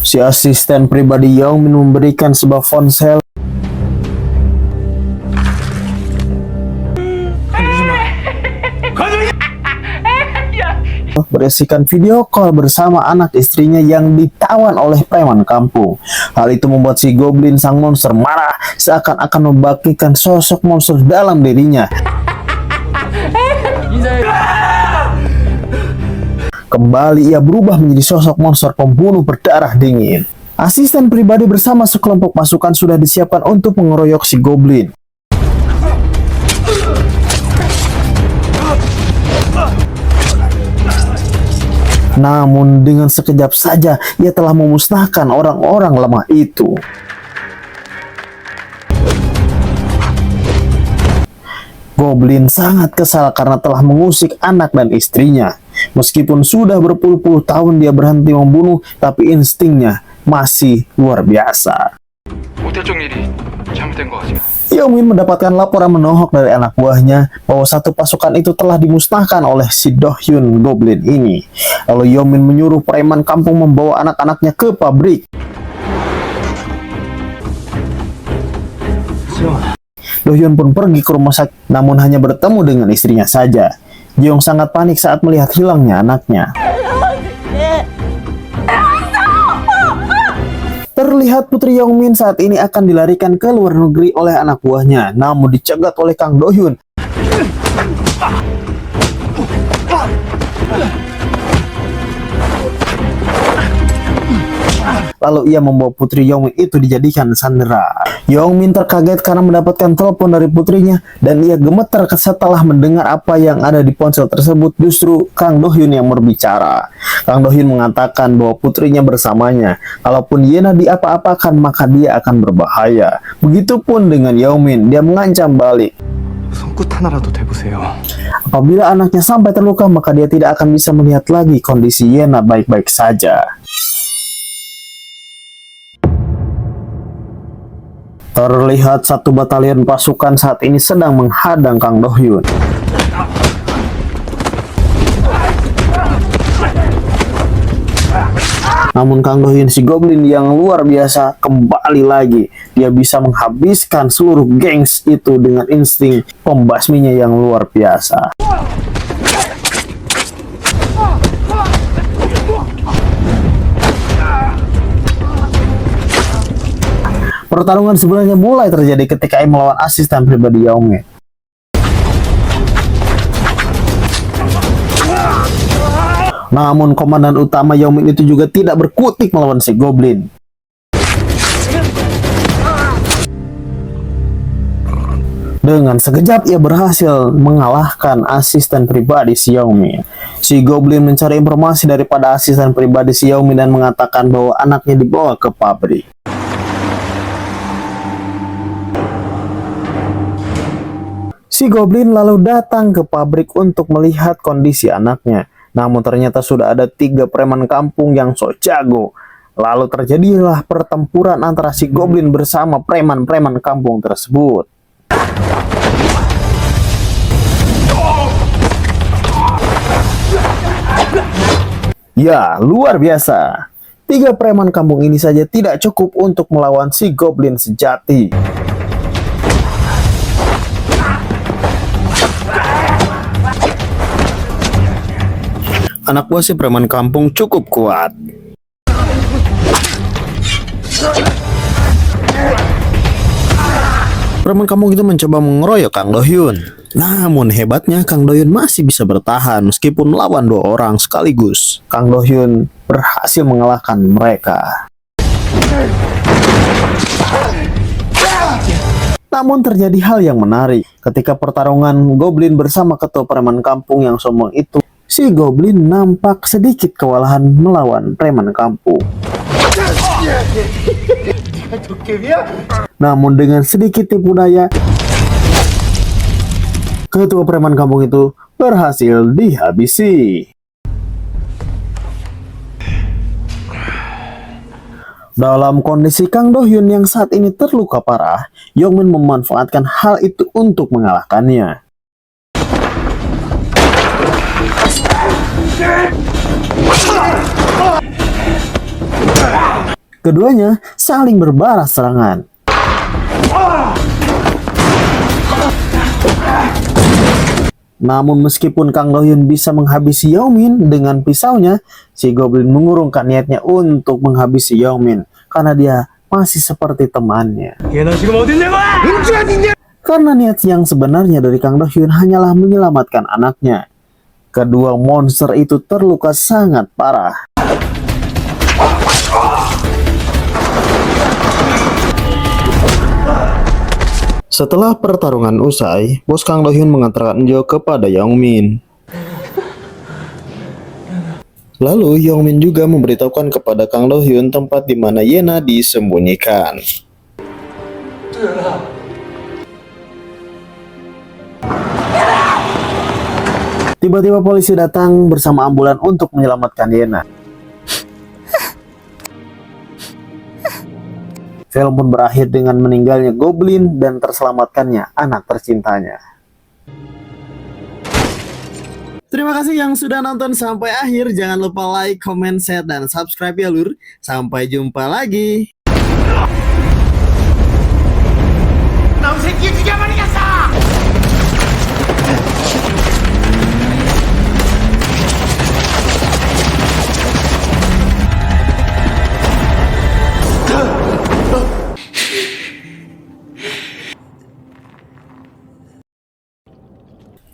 Si asisten pribadi Yongmin memberikan sebuah ponsel berisikan video call bersama anak istrinya yang ditawan oleh preman kampung. Hal itu membuat si Goblin sang monster marah, seakan-akan membagikan sosok monster dalam dirinya. Kembali ia berubah menjadi sosok monster pembunuh berdarah dingin. Asisten pribadi bersama sekelompok pasukan sudah disiapkan untuk mengeroyok si Goblin. Namun dengan sekejap saja ia telah memusnahkan orang-orang lemah itu. Goblin sangat kesal karena telah mengusik anak dan istrinya. Meskipun sudah berpuluh-puluh tahun dia berhenti membunuh, tapi instingnya masih luar biasa. Yeomin mendapatkan laporan menohok dari anak buahnya bahwa satu pasukan itu telah dimusnahkan oleh si Do-hyun Goblin ini. Lalu Yeomin menyuruh preman kampung membawa anak-anaknya ke pabrik. Do-hyun pun pergi ke rumah sakit, namun hanya bertemu dengan istrinya saja. Jeong sangat panik saat melihat hilangnya anaknya. Terlihat Putri Yeongmin saat ini akan dilarikan ke luar negeri oleh anak buahnya, namun dicegat oleh Kang Do-hyun. Lalu ia membawa Putri Yeongmin itu dijadikan sandera. Yeongmin terkaget karena mendapatkan telepon dari putrinya dan ia gemetar setelah mendengar apa yang ada di ponsel tersebut. Justru Kang Do-hyun yang berbicara. Kang Do-hyun mengatakan bahwa putrinya bersamanya. Kalaupun Yena diapa-apakan maka dia akan berbahaya. Begitupun dengan Yeongmin, dia mengancam balik. 손끝 하나라도 대보세요. Apabila anaknya sampai terluka maka dia tidak akan bisa melihat lagi kondisi Yena baik-baik saja. Terlihat satu batalion pasukan saat ini sedang menghadang Kang Do-hyun. Namun Kang Do-hyun si Goblin yang luar biasa kembali lagi. Dia bisa menghabiskan seluruh gengs itu dengan insting pembasminya yang luar biasa. Pertarungan sebenarnya mulai terjadi ketika ia melawan asisten pribadi Yeongmin. Namun komandan utama Yeongmin itu juga tidak berkutik melawan si Goblin. Dengan sekejap ia berhasil mengalahkan asisten pribadi si Yeongmin. Si Goblin mencari informasi daripada asisten pribadi si Yeongmin dan mengatakan bahwa anaknya dibawa ke pabrik. Si Goblin lalu datang ke pabrik untuk melihat kondisi anaknya. Namun ternyata sudah ada 3 preman kampung yang sok jago. Lalu terjadilah pertempuran antara si Goblin bersama preman-preman kampung tersebut. Ya, luar biasa. 3 preman kampung ini saja tidak cukup untuk melawan si Goblin sejati. Anak buah si preman kampung cukup kuat. Preman kampung itu mencoba mengeroyok Kang Do-hyun. Namun hebatnya Kang Do-hyun masih bisa bertahan meskipun melawan 2 orang sekaligus. Kang Do-hyun berhasil mengalahkan mereka. Namun terjadi hal yang menarik ketika pertarungan Goblin bersama ketua preman kampung yang sombong itu. Si Goblin nampak sedikit kewalahan melawan preman kampung. Namun dengan sedikit tipu daya, ketua preman kampung itu berhasil dihabisi. Dalam kondisi Kang Do-hyun yang saat ini terluka parah, Yeongmin memanfaatkan hal itu untuk mengalahkannya. Keduanya saling berbalas serangan. Namun meskipun Kang Do-hyun bisa menghabisi Yeongmin dengan pisaunya, si Goblin mengurungkan niatnya untuk menghabisi Yeongmin karena dia masih seperti temannya. Karena niat yang sebenarnya dari Kang Do-hyun hanyalah menyelamatkan anaknya. Kedua monster itu terluka sangat parah. Setelah pertarungan usai, bos Kang Do-hyun mengantarkan Jo kepada Yongmin. Lalu Yongmin juga memberitahukan kepada Kang Do-hyun tempat di mana Yena disembunyikan. Tiba-tiba polisi datang bersama ambulan untuk menyelamatkan Yena. Film pun berakhir dengan meninggalnya Goblin dan terselamatkannya anak tercintanya. Terima kasih yang sudah nonton sampai akhir. Jangan lupa like, comment, share, dan subscribe ya lur. Sampai jumpa lagi.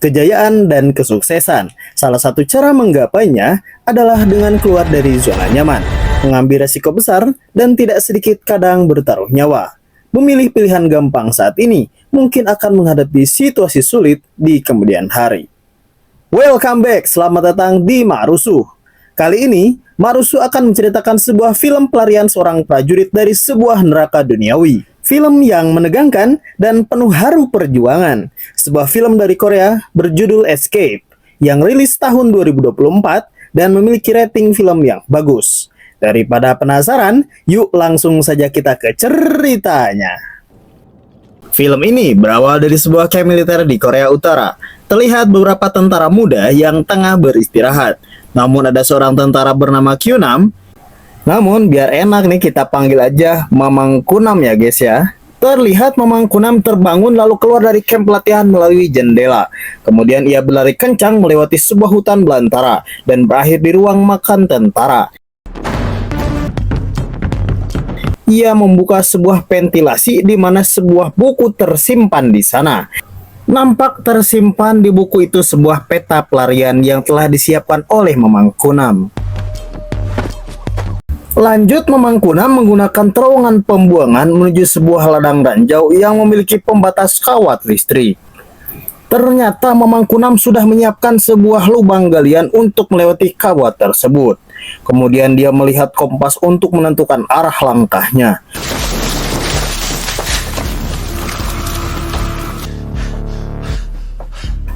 Kejayaan dan kesuksesan. Salah satu cara menggapainya adalah dengan keluar dari zona nyaman, mengambil resiko besar, dan tidak sedikit kadang bertaruh nyawa. Memilih pilihan gampang saat ini mungkin akan menghadapi situasi sulit di kemudian hari. Welcome back, selamat datang di Marusuh. Kali ini, Marusuh akan menceritakan sebuah film pelarian seorang prajurit dari sebuah neraka duniawi. Film yang menegangkan dan penuh haru perjuangan. Sebuah film dari Korea berjudul Escape yang rilis tahun 2024 dan memiliki rating film yang bagus. Daripada penasaran, yuk langsung saja kita ke ceritanya. Film ini berawal dari sebuah camp militer di Korea Utara. Terlihat beberapa tentara muda yang tengah beristirahat. Namun ada seorang tentara bernama Kyunam. Namun biar enak nih kita panggil aja Mamang Kunam ya guys ya. Terlihat Mamang Kunam terbangun lalu keluar dari camp pelatihan melalui jendela. Kemudian ia berlari kencang melewati sebuah hutan belantara dan berakhir di ruang makan tentara. Ia membuka sebuah ventilasi di mana sebuah buku tersimpan di sana. Nampak tersimpan di buku itu sebuah peta pelarian yang telah disiapkan oleh Mamang Kunam. Lanjut, Mamang Kunam menggunakan terowongan pembuangan menuju sebuah ladang ranjau yang memiliki pembatas kawat listrik. Ternyata Mamang Kunam sudah menyiapkan sebuah lubang galian untuk melewati kawat tersebut. Kemudian dia melihat kompas untuk menentukan arah langkahnya.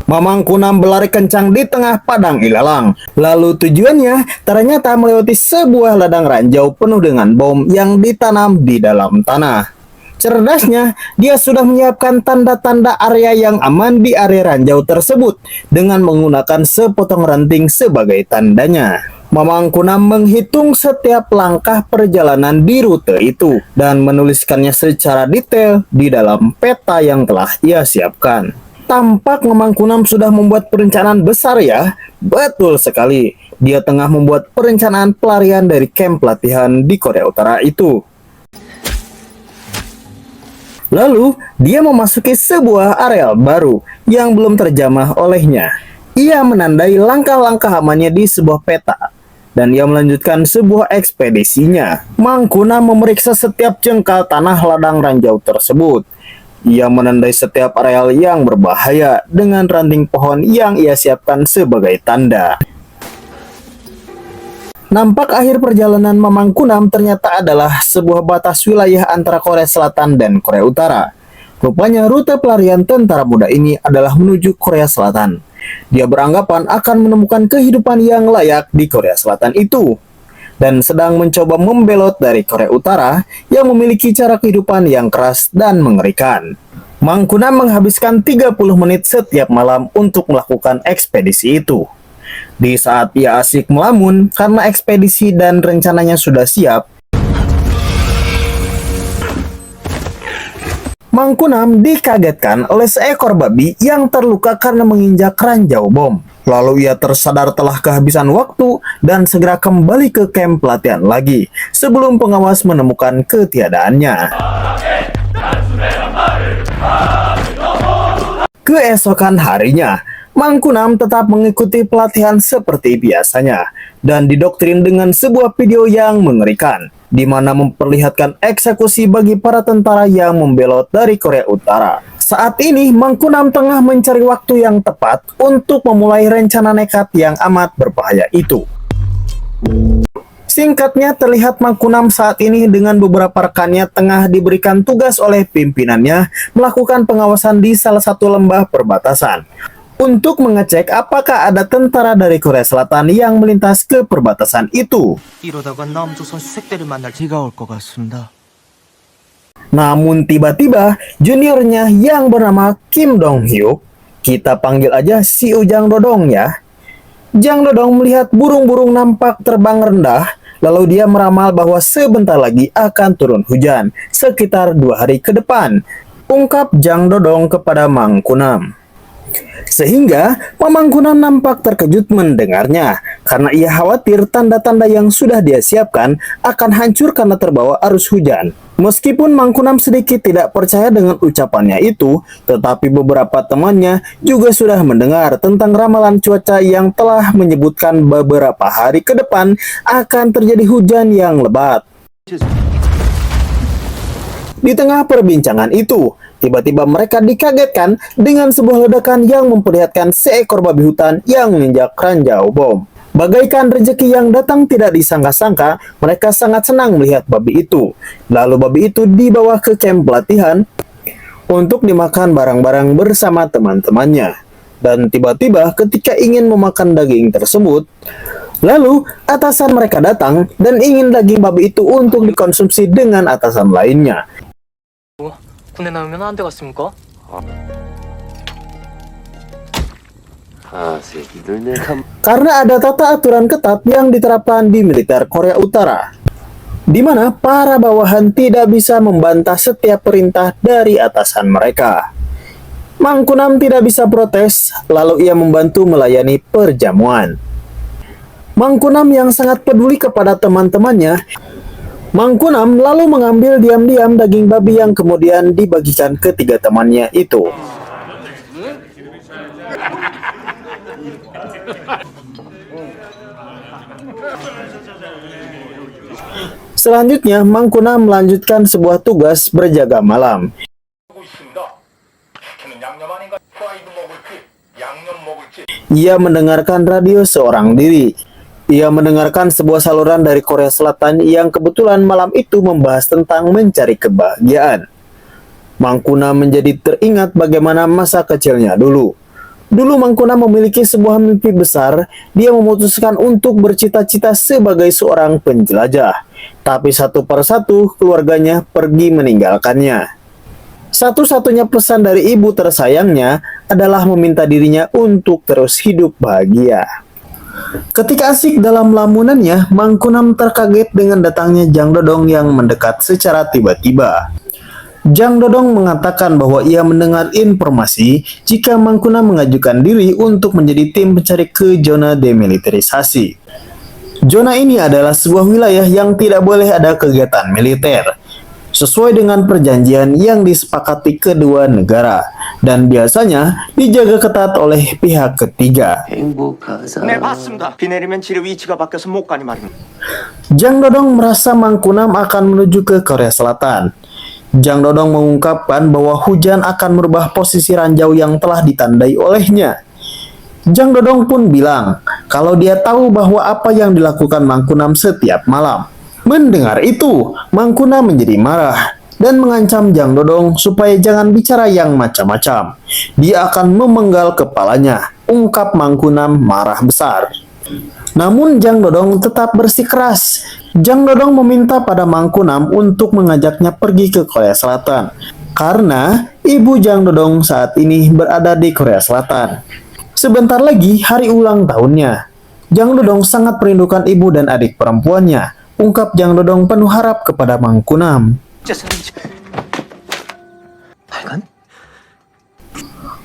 Mamang Kunam berlari kencang di tengah padang ilalang. Lalu tujuannya ternyata melewati sebuah ladang ranjau penuh dengan bom yang ditanam di dalam tanah. Cerdasnya, dia sudah menyiapkan tanda-tanda area yang aman di area ranjau tersebut dengan menggunakan sepotong ranting sebagai tandanya. Mamang Kunam menghitung setiap langkah perjalanan di rute itu dan menuliskannya secara detail di dalam peta yang telah ia siapkan. Tampak Mamang Kunam sudah membuat perencanaan besar ya. Betul sekali, dia tengah membuat perencanaan pelarian dari camp pelatihan di Korea Utara itu. Lalu, dia memasuki sebuah areal baru yang belum terjamah olehnya. Ia menandai langkah-langkah amannya di sebuah peta. Dan ia melanjutkan sebuah ekspedisinya. Mang Kunam memeriksa setiap jengkal tanah ladang ranjau tersebut. Ia menandai setiap areal yang berbahaya dengan ranting pohon yang ia siapkan sebagai tanda. Nampak akhir perjalanan Mamang Kunam ternyata adalah sebuah batas wilayah antara Korea Selatan dan Korea Utara. Rupanya rute pelarian tentara muda ini adalah menuju Korea Selatan. Dia beranggapan akan menemukan kehidupan yang layak di Korea Selatan itu. Dan sedang mencoba membelot dari Korea Utara yang memiliki cara kehidupan yang keras dan mengerikan. Mang Kunam menghabiskan 30 menit setiap malam untuk melakukan ekspedisi itu. Di saat ia asik melamun karena ekspedisi dan rencananya sudah siap, Mang Kunam dikagetkan oleh seekor babi yang terluka karena menginjak ranjau bom. Lalu ia tersadar telah kehabisan waktu dan segera kembali ke camp pelatihan lagi sebelum pengawas menemukan ketiadaannya. Keesokan harinya, Mang Kunam tetap mengikuti pelatihan seperti biasanya dan didoktrin dengan sebuah video yang mengerikan di mana memperlihatkan eksekusi bagi para tentara yang membelot dari Korea Utara. Saat ini Mang Kunam tengah mencari waktu yang tepat untuk memulai rencana nekat yang amat berbahaya itu. Singkatnya, terlihat Mang Kunam saat ini dengan beberapa rekannya tengah diberikan tugas oleh pimpinannya melakukan pengawasan di salah satu lembah perbatasan untuk mengecek apakah ada tentara dari Korea Selatan yang melintas ke perbatasan itu. 이러다가 남조선 수색대를 만날 비가 올 것 같습니다. Namun tiba-tiba juniornya yang bernama Kim Dong Hyuk, kita panggil aja si Ujang Dodong ya. Jang Dodong melihat burung-burung nampak terbang rendah, lalu dia meramal bahwa sebentar lagi akan turun hujan, sekitar 2 hari ke depan, ungkap Jang Dodong kepada Mang Kunam. Sehingga Mamang Kunam nampak terkejut mendengarnya, karena ia khawatir tanda-tanda yang sudah dia siapkan akan hancur karena terbawa arus hujan. Meskipun Mang Kunam sedikit tidak percaya dengan ucapannya itu, tetapi beberapa temannya juga sudah mendengar tentang ramalan cuaca yang telah menyebutkan beberapa hari ke depan akan terjadi hujan yang lebat. Di tengah perbincangan itu, tiba-tiba mereka dikagetkan dengan sebuah ledakan yang memperlihatkan seekor babi hutan yang menginjak ranjau bom. Bagaikan rezeki yang datang tidak disangka-sangka, mereka sangat senang melihat babi itu. Lalu babi itu dibawa ke kamp pelatihan untuk dimakan barang-barang bersama teman-temannya. Dan tiba-tiba ketika ingin memakan daging tersebut, lalu atasan mereka datang dan ingin daging babi itu untuk dikonsumsi dengan atasan lainnya. 군대 나오면 안 되겠습니까? Karena ada tata aturan ketat yang diterapkan di militer Korea Utara, di mana para bawahan tidak bisa membantah setiap perintah dari atasan mereka. Mang Kunam tidak bisa protes, lalu ia membantu melayani perjamuan. Mang Kunam yang sangat peduli kepada teman-temannya, Mang Kunam lalu mengambil diam-diam daging babi yang kemudian dibagikan ke 3 temannya itu. Selanjutnya, Mang Kunam melanjutkan sebuah tugas berjaga malam. Ia mendengarkan radio seorang diri. Ia mendengarkan sebuah saluran dari Korea Selatan yang kebetulan malam itu membahas tentang mencari kebahagiaan. Mang Kunam menjadi teringat bagaimana masa kecilnya dulu. Dulu Mang Kunam memiliki sebuah mimpi besar. Dia memutuskan untuk bercita-cita sebagai seorang penjelajah. Tapi satu persatu keluarganya pergi meninggalkannya. Satu-satunya pesan dari ibu tersayangnya adalah meminta dirinya untuk terus hidup bahagia. Ketika asik dalam lamunannya, Mang Kunam terkaget dengan datangnya Jang Dodong yang mendekat secara tiba-tiba. Jang Dodong mengatakan bahwa ia mendengar informasi jika Mang Kunam mengajukan diri untuk menjadi tim pencari ke zona demilitarisasi. Zona ini adalah sebuah wilayah yang tidak boleh ada kegiatan militer, sesuai dengan perjanjian yang disepakati kedua negara, dan biasanya dijaga ketat oleh pihak ketiga. 네, 봤습니다. 비 내리면 지뢰 위치가 바뀌어서 못 가니 말입니다. Jang Dodong merasa Mang Kunam akan menuju ke Korea Selatan. Jang Dodong mengungkapkan bahwa hujan akan merubah posisi ranjau yang telah ditandai olehnya. Jang Dodong pun bilang kalau dia tahu bahwa apa yang dilakukan Mang Kunam setiap malam. Mendengar itu, Mang Kunam menjadi marah dan mengancam Jang Dodong supaya jangan bicara yang macam-macam. Dia akan memenggal kepalanya, ungkap Mang Kunam marah besar. Namun Jang Dodong tetap bersikeras. Jang Dodong meminta pada Mang Kunam untuk mengajaknya pergi ke Korea Selatan, karena ibu Jang Dodong saat ini berada di Korea Selatan. Sebentar lagi hari ulang tahunnya. Jang Dodong sangat merindukan ibu dan adik perempuannya, ungkap Jang Dodong penuh harap kepada Mang Kunam.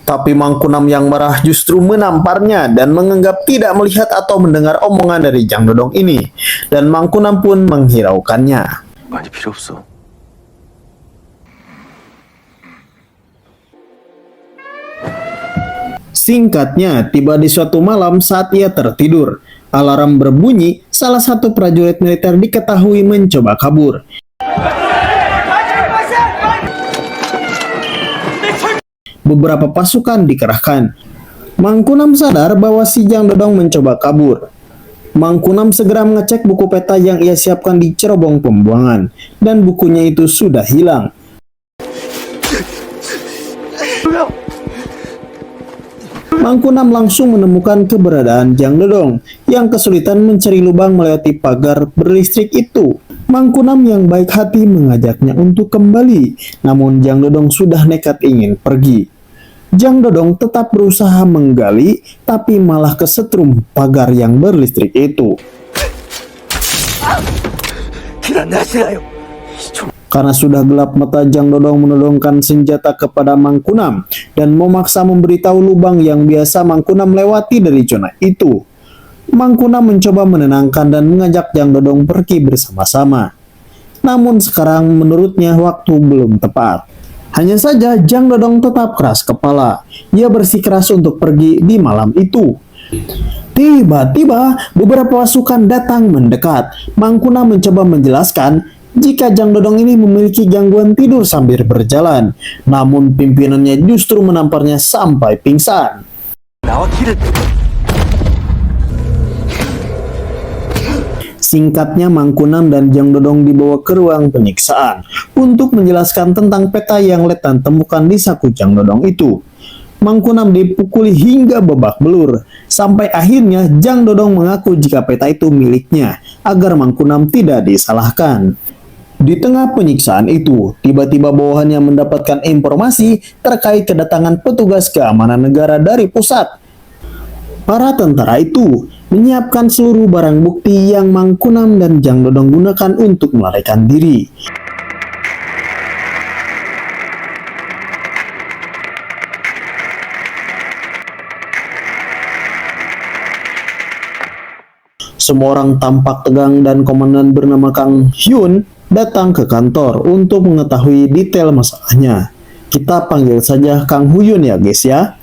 Tapi Mang Kunam yang marah justru menamparnya dan menganggap tidak melihat atau mendengar omongan dari Jang Dodong ini. Dan Mang Kunam pun menghiraukannya. 많이 필요 없어. Singkatnya, tiba di suatu malam saat ia tertidur. Alarm berbunyi, salah satu prajurit militer diketahui mencoba kabur. beberapa pasukan dikerahkan. Mangkunam sadar bahwa si Jang Dodong mencoba kabur. Mangkunam segera mengecek buku peta yang ia siapkan di cerobong pembuangan, dan bukunya itu sudah hilang. Mangkunam langsung menemukan keberadaan Jang Dodong yang kesulitan mencari lubang melewati pagar berlistrik itu. Mangkunam yang baik hati mengajaknya untuk kembali, namun Jang Dodong sudah nekat ingin pergi. Jang Dodong tetap berusaha menggali, tapi malah kesetrum pagar yang berlistrik itu. Karena sudah gelap mata, Jang Dodong menodongkan senjata kepada Mangkunam dan memaksa memberitahu lubang yang biasa Mangkunam lewati dari zona itu. Mangkunam mencoba menenangkan dan mengajak Jang Dodong pergi bersama-sama. Namun sekarang menurutnya waktu belum tepat. Hanya saja Jang Dodong tetap keras kepala. Ia bersikeras untuk pergi di malam itu. Tiba-tiba beberapa pasukan datang mendekat. Mangkunam mencoba menjelaskan jika Jang Dodong ini memiliki gangguan tidur sambil berjalan. Namun pimpinannya justru menamparnya sampai pingsan. Singkatnya, Mangkunam dan Jang Dodong dibawa ke ruang penyiksaan untuk menjelaskan tentang peta yang Letnan temukan di saku Jang Dodong itu. Mangkunam dipukuli hingga babak belur, sampai akhirnya Jang Dodong mengaku jika peta itu miliknya, agar Mangkunam tidak disalahkan. Di tengah penyiksaan itu, tiba-tiba bawahannya mendapatkan informasi terkait kedatangan petugas keamanan negara dari pusat. Para tentara itu menyiapkan seluruh barang bukti yang Mangkunam dan Jang Dodong gunakan untuk melarikan diri. Semua orang tampak tegang dan komandan bernama Kang Hyun datang ke kantor untuk mengetahui detail masalahnya. Kita panggil saja Kang Hyun ya guys ya.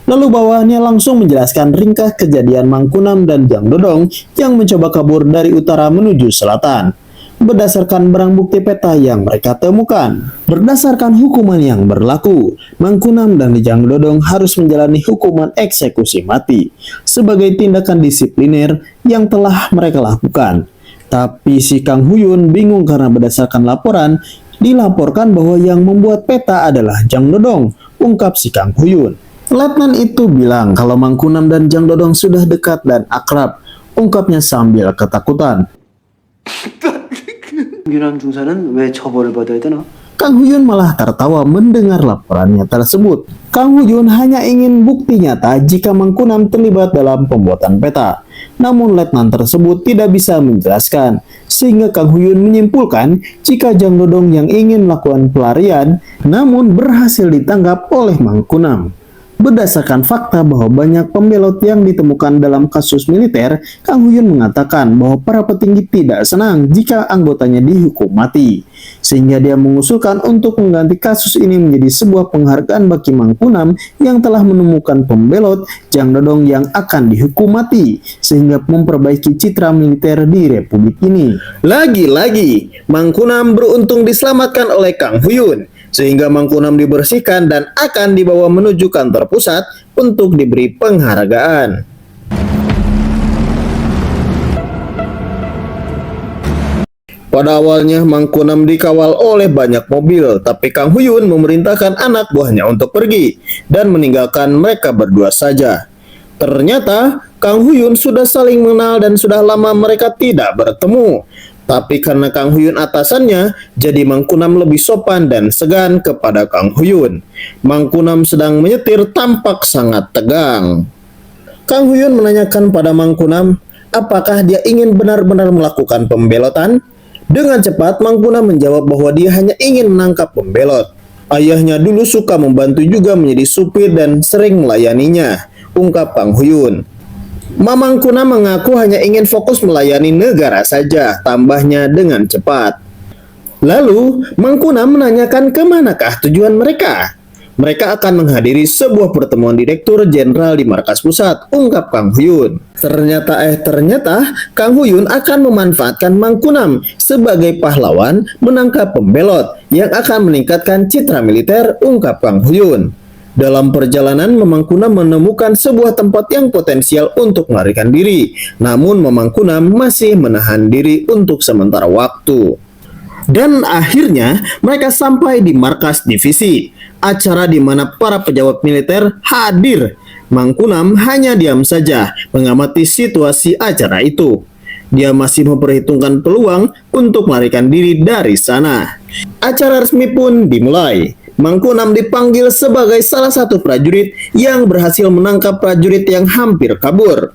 Lalu bawahannya langsung menjelaskan ringkas kejadian Mangkunam dan Jang Dodong yang mencoba kabur dari utara menuju selatan. Berdasarkan barang bukti peta yang mereka temukan. Berdasarkan hukuman yang berlaku, Mangkunam dan Jang Dodong harus menjalani hukuman eksekusi mati sebagai tindakan disipliner yang telah mereka lakukan. Tapi si Kang Hyun bingung karena berdasarkan laporan, dilaporkan bahwa yang membuat peta adalah Jang Dodong, ungkap si Kang Hyun. Letnan itu bilang kalau Mangkunam dan Jang Dodong sudah dekat dan akrab, ungkapnya sambil ketakutan. Kang Hyun malah tertawa mendengar laporannya tersebut. Kang Hyun hanya ingin bukti nyata jika Mangkunam terlibat dalam pembuatan peta. Namun Letnan tersebut tidak bisa menjelaskan, sehingga Kang Hyun menyimpulkan jika Jang Dodong yang ingin melakukan pelarian, namun berhasil ditangkap oleh Mangkunam. Berdasarkan fakta bahwa banyak pembelot yang ditemukan dalam kasus militer, Kang Hyun mengatakan bahwa para petinggi tidak senang jika anggotanya dihukum mati. Sehingga dia mengusulkan untuk mengganti kasus ini menjadi sebuah penghargaan bagi Mangkunam yang telah menemukan pembelot Jang Dodong yang akan dihukum mati, sehingga memperbaiki citra militer di Republik ini. Lagi-lagi, Mangkunam beruntung diselamatkan oleh Kang Hyun, sehingga Mangkunam dibersihkan dan akan dibawa menuju kantor pusat untuk diberi penghargaan. Pada awalnya Mangkunam dikawal oleh banyak mobil, tapi Kang Hyun memerintahkan anak buahnya untuk pergi dan meninggalkan mereka berdua saja. Ternyata Kang Hyun sudah saling mengenal dan sudah lama mereka tidak bertemu. Tapi karena Kang Hyun atasannya, jadi Mangkunam lebih sopan dan segan kepada Kang Hyun. Mangkunam sedang menyetir tampak sangat tegang. Kang Hyun menanyakan pada Mangkunam, apakah dia ingin benar-benar melakukan pembelotan? Dengan cepat, Mangkunam menjawab bahwa dia hanya ingin menangkap pembelot. Ayahnya dulu suka membantu juga menjadi supir dan sering melayaninya, ungkap Kang Hyun. Mangkunam mengaku hanya ingin fokus melayani negara saja, tambahnya dengan cepat. Lalu, Mangkunam menanyakan kemanakah tujuan mereka. Mereka akan menghadiri sebuah pertemuan Direktur Jenderal di markas pusat, ungkap Kang Hyun. Ternyata, Kang Hyun akan memanfaatkan Mangkunam sebagai pahlawan menangkap pembelot yang akan meningkatkan citra militer, ungkap Kang Hyun. Dalam perjalanan, Mamang Kunam menemukan sebuah tempat yang potensial untuk melarikan diri. Namun Mamang Kunam masih menahan diri untuk sementara waktu. Dan akhirnya mereka sampai di markas divisi, acara di mana para pejabat militer hadir. Mang Kunam hanya diam saja mengamati situasi acara itu. Dia masih memperhitungkan peluang untuk melarikan diri dari sana. Acara resmi pun dimulai. Mang Kunam dipanggil sebagai salah satu prajurit yang berhasil menangkap prajurit yang hampir kabur.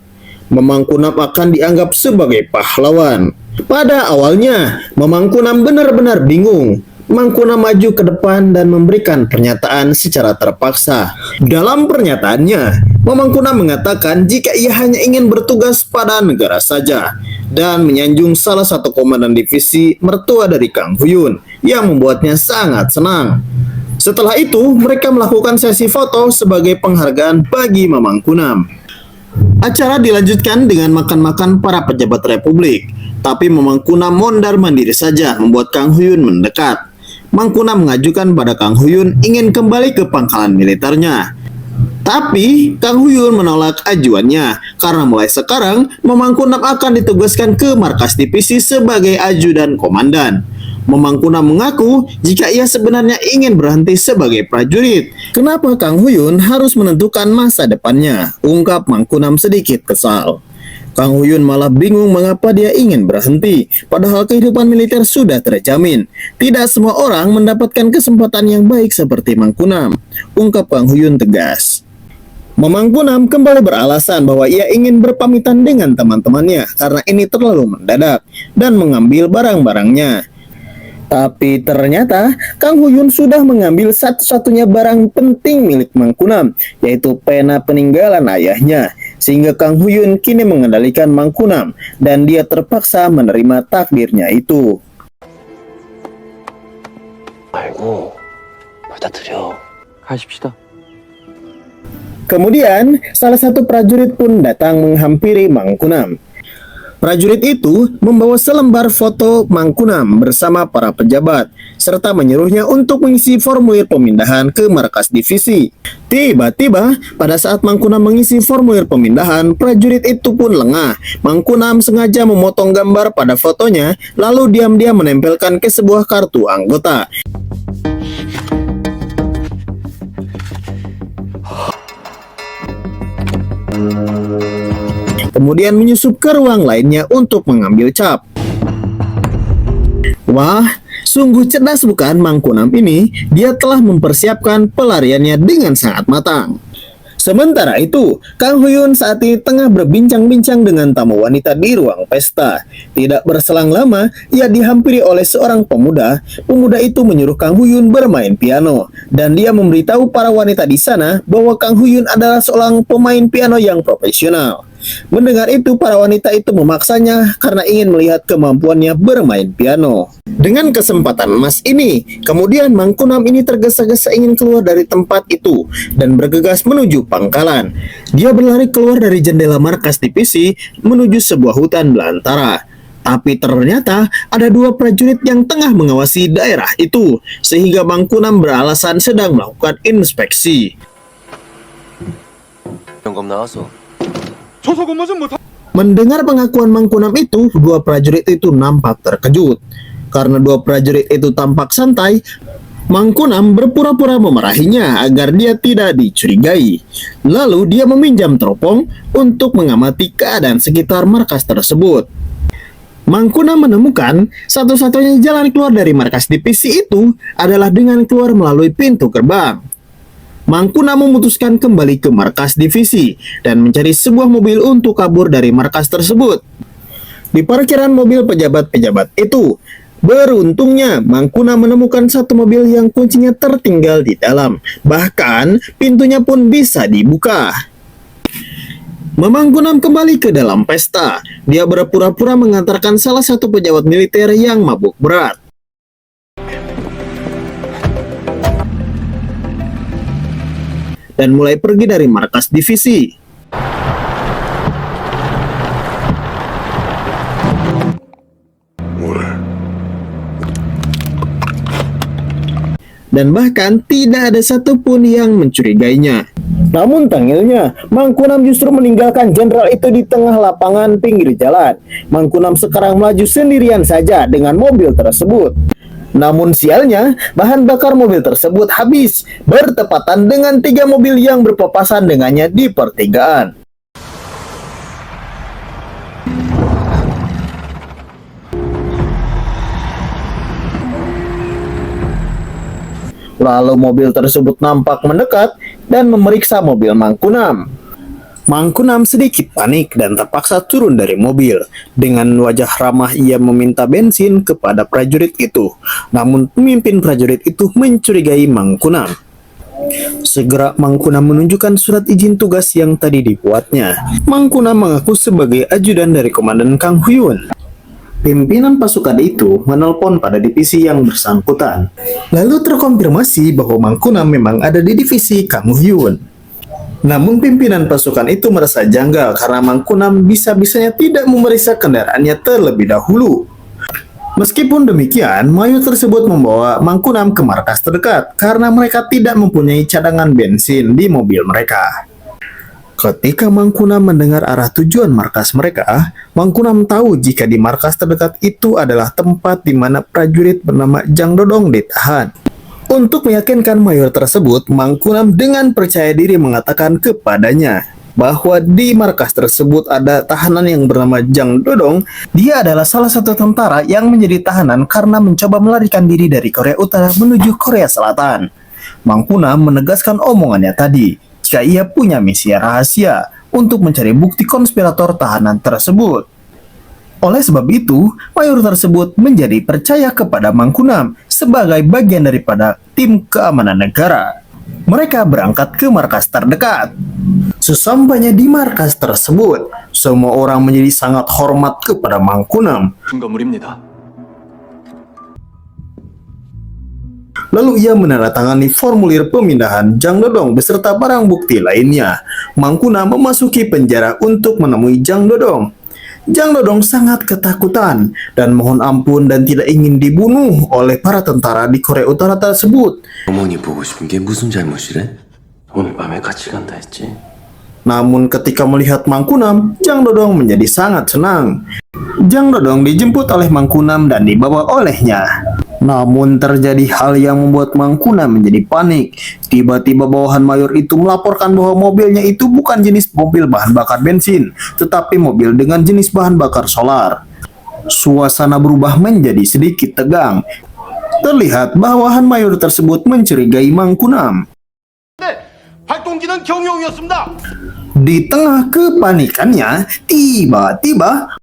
Mamang Kunam akan dianggap sebagai pahlawan. Pada awalnya, Mamang Kunam benar-benar bingung. Mang Kunam maju ke depan dan memberikan pernyataan secara terpaksa. Dalam pernyataannya, Mamang Kunam mengatakan jika ia hanya ingin bertugas pada negara saja dan menyanjung salah satu komandan divisi mertua dari Kang Huyun yang membuatnya sangat senang. Setelah itu, mereka melakukan sesi foto sebagai penghargaan bagi Mamang Kunam. Acara dilanjutkan dengan makan-makan para pejabat republik, tapi Mamang Kunam mondar-mandir saja membuat Kang Huyun mendekat. Mang Kunam mengajukan pada Kang Huyun ingin kembali ke pangkalan militernya. Tapi Kang Huyun menolak ajuannya karena mulai sekarang Mamang Kunam akan ditugaskan ke markas divisi sebagai ajudan komandan. Mamang Kunam mengaku jika ia sebenarnya ingin berhenti sebagai prajurit. Kenapa Kang Huyun harus menentukan masa depannya? Ungkap Mang Kunam sedikit kesal. Kang Huyun malah bingung mengapa dia ingin berhenti, padahal kehidupan militer sudah terjamin. Tidak semua orang mendapatkan kesempatan yang baik seperti Mang Kunam, ungkap Kang Huyun tegas. Mamang Kunam kembali beralasan bahwa ia ingin berpamitan dengan teman-temannya karena ini terlalu mendadak dan mengambil barang-barangnya. Tapi ternyata Kang Huyun sudah mengambil satu-satunya barang penting milik Mang Kunam, yaitu pena peninggalan ayahnya. Sehingga Kang Huyun kini mengendalikan Mang Kunam dan dia terpaksa menerima takdirnya itu. 말고 받아들여. 가십시다. Kemudian salah satu prajurit pun datang menghampiri Mang Kunam. Prajurit itu membawa selembar foto Mang Kunam bersama para pejabat, serta menyuruhnya untuk mengisi formulir pemindahan ke markas divisi. Tiba-tiba, pada saat Mang Kunam mengisi formulir pemindahan, prajurit itu pun lengah. Mang Kunam sengaja memotong gambar pada fotonya, lalu diam-diam menempelkan ke sebuah kartu anggota. Kemudian menyusup ke ruang lainnya untuk mengambil cap. Wah, sungguh cerdas bukan Mang Kunam ini? Dia telah mempersiapkan pelariannya dengan sangat matang. Sementara itu, Kang Huyun saat ini tengah berbincang-bincang dengan tamu wanita di ruang pesta. Tidak berselang lama, ia dihampiri oleh seorang pemuda. Pemuda itu menyuruh Kang Huyun bermain piano, dan dia memberitahu para wanita di sana bahwa Kang Huyun adalah seorang pemain piano yang profesional. Mendengar itu, para wanita itu memaksanya karena ingin melihat kemampuannya bermain piano. Dengan kesempatan emas ini, kemudian Mang Kunam ini tergesa-gesa ingin keluar dari tempat itu dan bergegas menuju pangkalan. Dia berlari keluar dari jendela markas divisi menuju sebuah hutan belantara. Tapi ternyata ada dua prajurit yang tengah mengawasi daerah itu, sehingga Mang Kunam beralasan sedang melakukan inspeksi. 영검 나와서. Mendengar pengakuan Mang Kunam itu, dua prajurit itu nampak terkejut. Karena dua prajurit itu tampak santai, Mang Kunam berpura-pura memarahinya agar dia tidak dicurigai. Lalu dia meminjam teropong untuk mengamati keadaan sekitar markas tersebut. Mang Kunam menemukan satu-satunya jalan keluar dari markas divisi itu adalah dengan keluar melalui pintu gerbang. Mang Kunam memutuskan kembali ke markas divisi dan mencari sebuah mobil untuk kabur dari markas tersebut. Di parkiran mobil pejabat-pejabat itu, beruntungnya Mang Kunam menemukan satu mobil yang kuncinya tertinggal di dalam. Bahkan pintunya pun bisa dibuka. Mamang Kunam kembali ke dalam pesta. Dia berpura-pura mengantarkan salah satu pejabat militer yang mabuk berat. Dan mulai pergi dari markas divisi. dan bahkan tidak ada satupun yang mencurigainya. Namun tangilnya, Mangkunam justru meninggalkan jenderal itu di tengah lapangan pinggir jalan. Mangkunam sekarang melaju sendirian saja dengan mobil tersebut. Namun sialnya, bahan bakar mobil tersebut habis, bertepatan dengan 3 mobil yang berpapasan dengannya di pertigaan. Lalu mobil tersebut nampak mendekat dan memeriksa mobil Mangkunam. Mangkunam sedikit panik dan terpaksa turun dari mobil. Dengan wajah ramah ia meminta bensin kepada prajurit itu. Namun pemimpin prajurit itu mencurigai Mangkunam. Segera Mangkunam menunjukkan surat izin tugas yang tadi dibuatnya. Mangkunam mengaku sebagai ajudan dari Komandan Kang Huyun. Pimpinan pasukan itu menelpon pada divisi yang bersangkutan. Lalu terkonfirmasi bahwa Mangkunam memang ada di divisi Kang Huyun. Namun pimpinan pasukan itu merasa janggal karena Mangkunam bisa-bisanya tidak memeriksa kendaraannya terlebih dahulu. Meskipun demikian, mayor tersebut membawa Mangkunam ke markas terdekat karena mereka tidak mempunyai cadangan bensin di mobil mereka. Ketika Mangkunam mendengar arah tujuan markas mereka, Mangkunam tahu jika di markas terdekat itu adalah tempat di mana prajurit bernama Jang Dodong ditahan. Untuk meyakinkan mayor tersebut, Mangkunam dengan percaya diri mengatakan kepadanya bahwa di markas tersebut ada tahanan yang bernama Jang Dodong. Dia adalah salah satu tentara yang menjadi tahanan karena mencoba melarikan diri dari Korea Utara menuju Korea Selatan. Mangkunam menegaskan omongannya tadi, jika ia punya misi rahasia untuk mencari bukti konspirator tahanan tersebut. Oleh sebab itu, mayor tersebut menjadi percaya kepada Mangkunam sebagai bagian daripada tim keamanan negara. Mereka berangkat ke markas terdekat. Sesampainya di markas tersebut, semua orang menjadi sangat hormat kepada Mangkunam. 중간물입니다. Lalu ia menandatangani formulir pemindahan Jang Dodong beserta barang bukti lainnya. Mangkunam memasuki penjara untuk menemui Jang Dodong. Jang Dodong sangat ketakutan dan mohon ampun dan tidak ingin dibunuh oleh para tentara di Korea Utara tersebut. 어머니 보고 싶은 게 무슨 잘못이래? 오늘 밤에 같이 간다 했지. Namun ketika melihat Mangkunam, Jang Dodong menjadi sangat senang. Jang Dodong dijemput oleh Mangkunam dan dibawa olehnya. Namun terjadi hal yang membuat Mangkunam menjadi panik. Tiba-tiba bawahan mayor itu melaporkan bahwa mobilnya itu bukan jenis mobil bahan bakar bensin, tetapi mobil dengan jenis bahan bakar solar. Suasana berubah menjadi sedikit tegang. Terlihat bawahan mayor tersebut mencurigai Mangkunam. 활동기는 경용이었습니다. Di tengah kepanikannya, tiba-tiba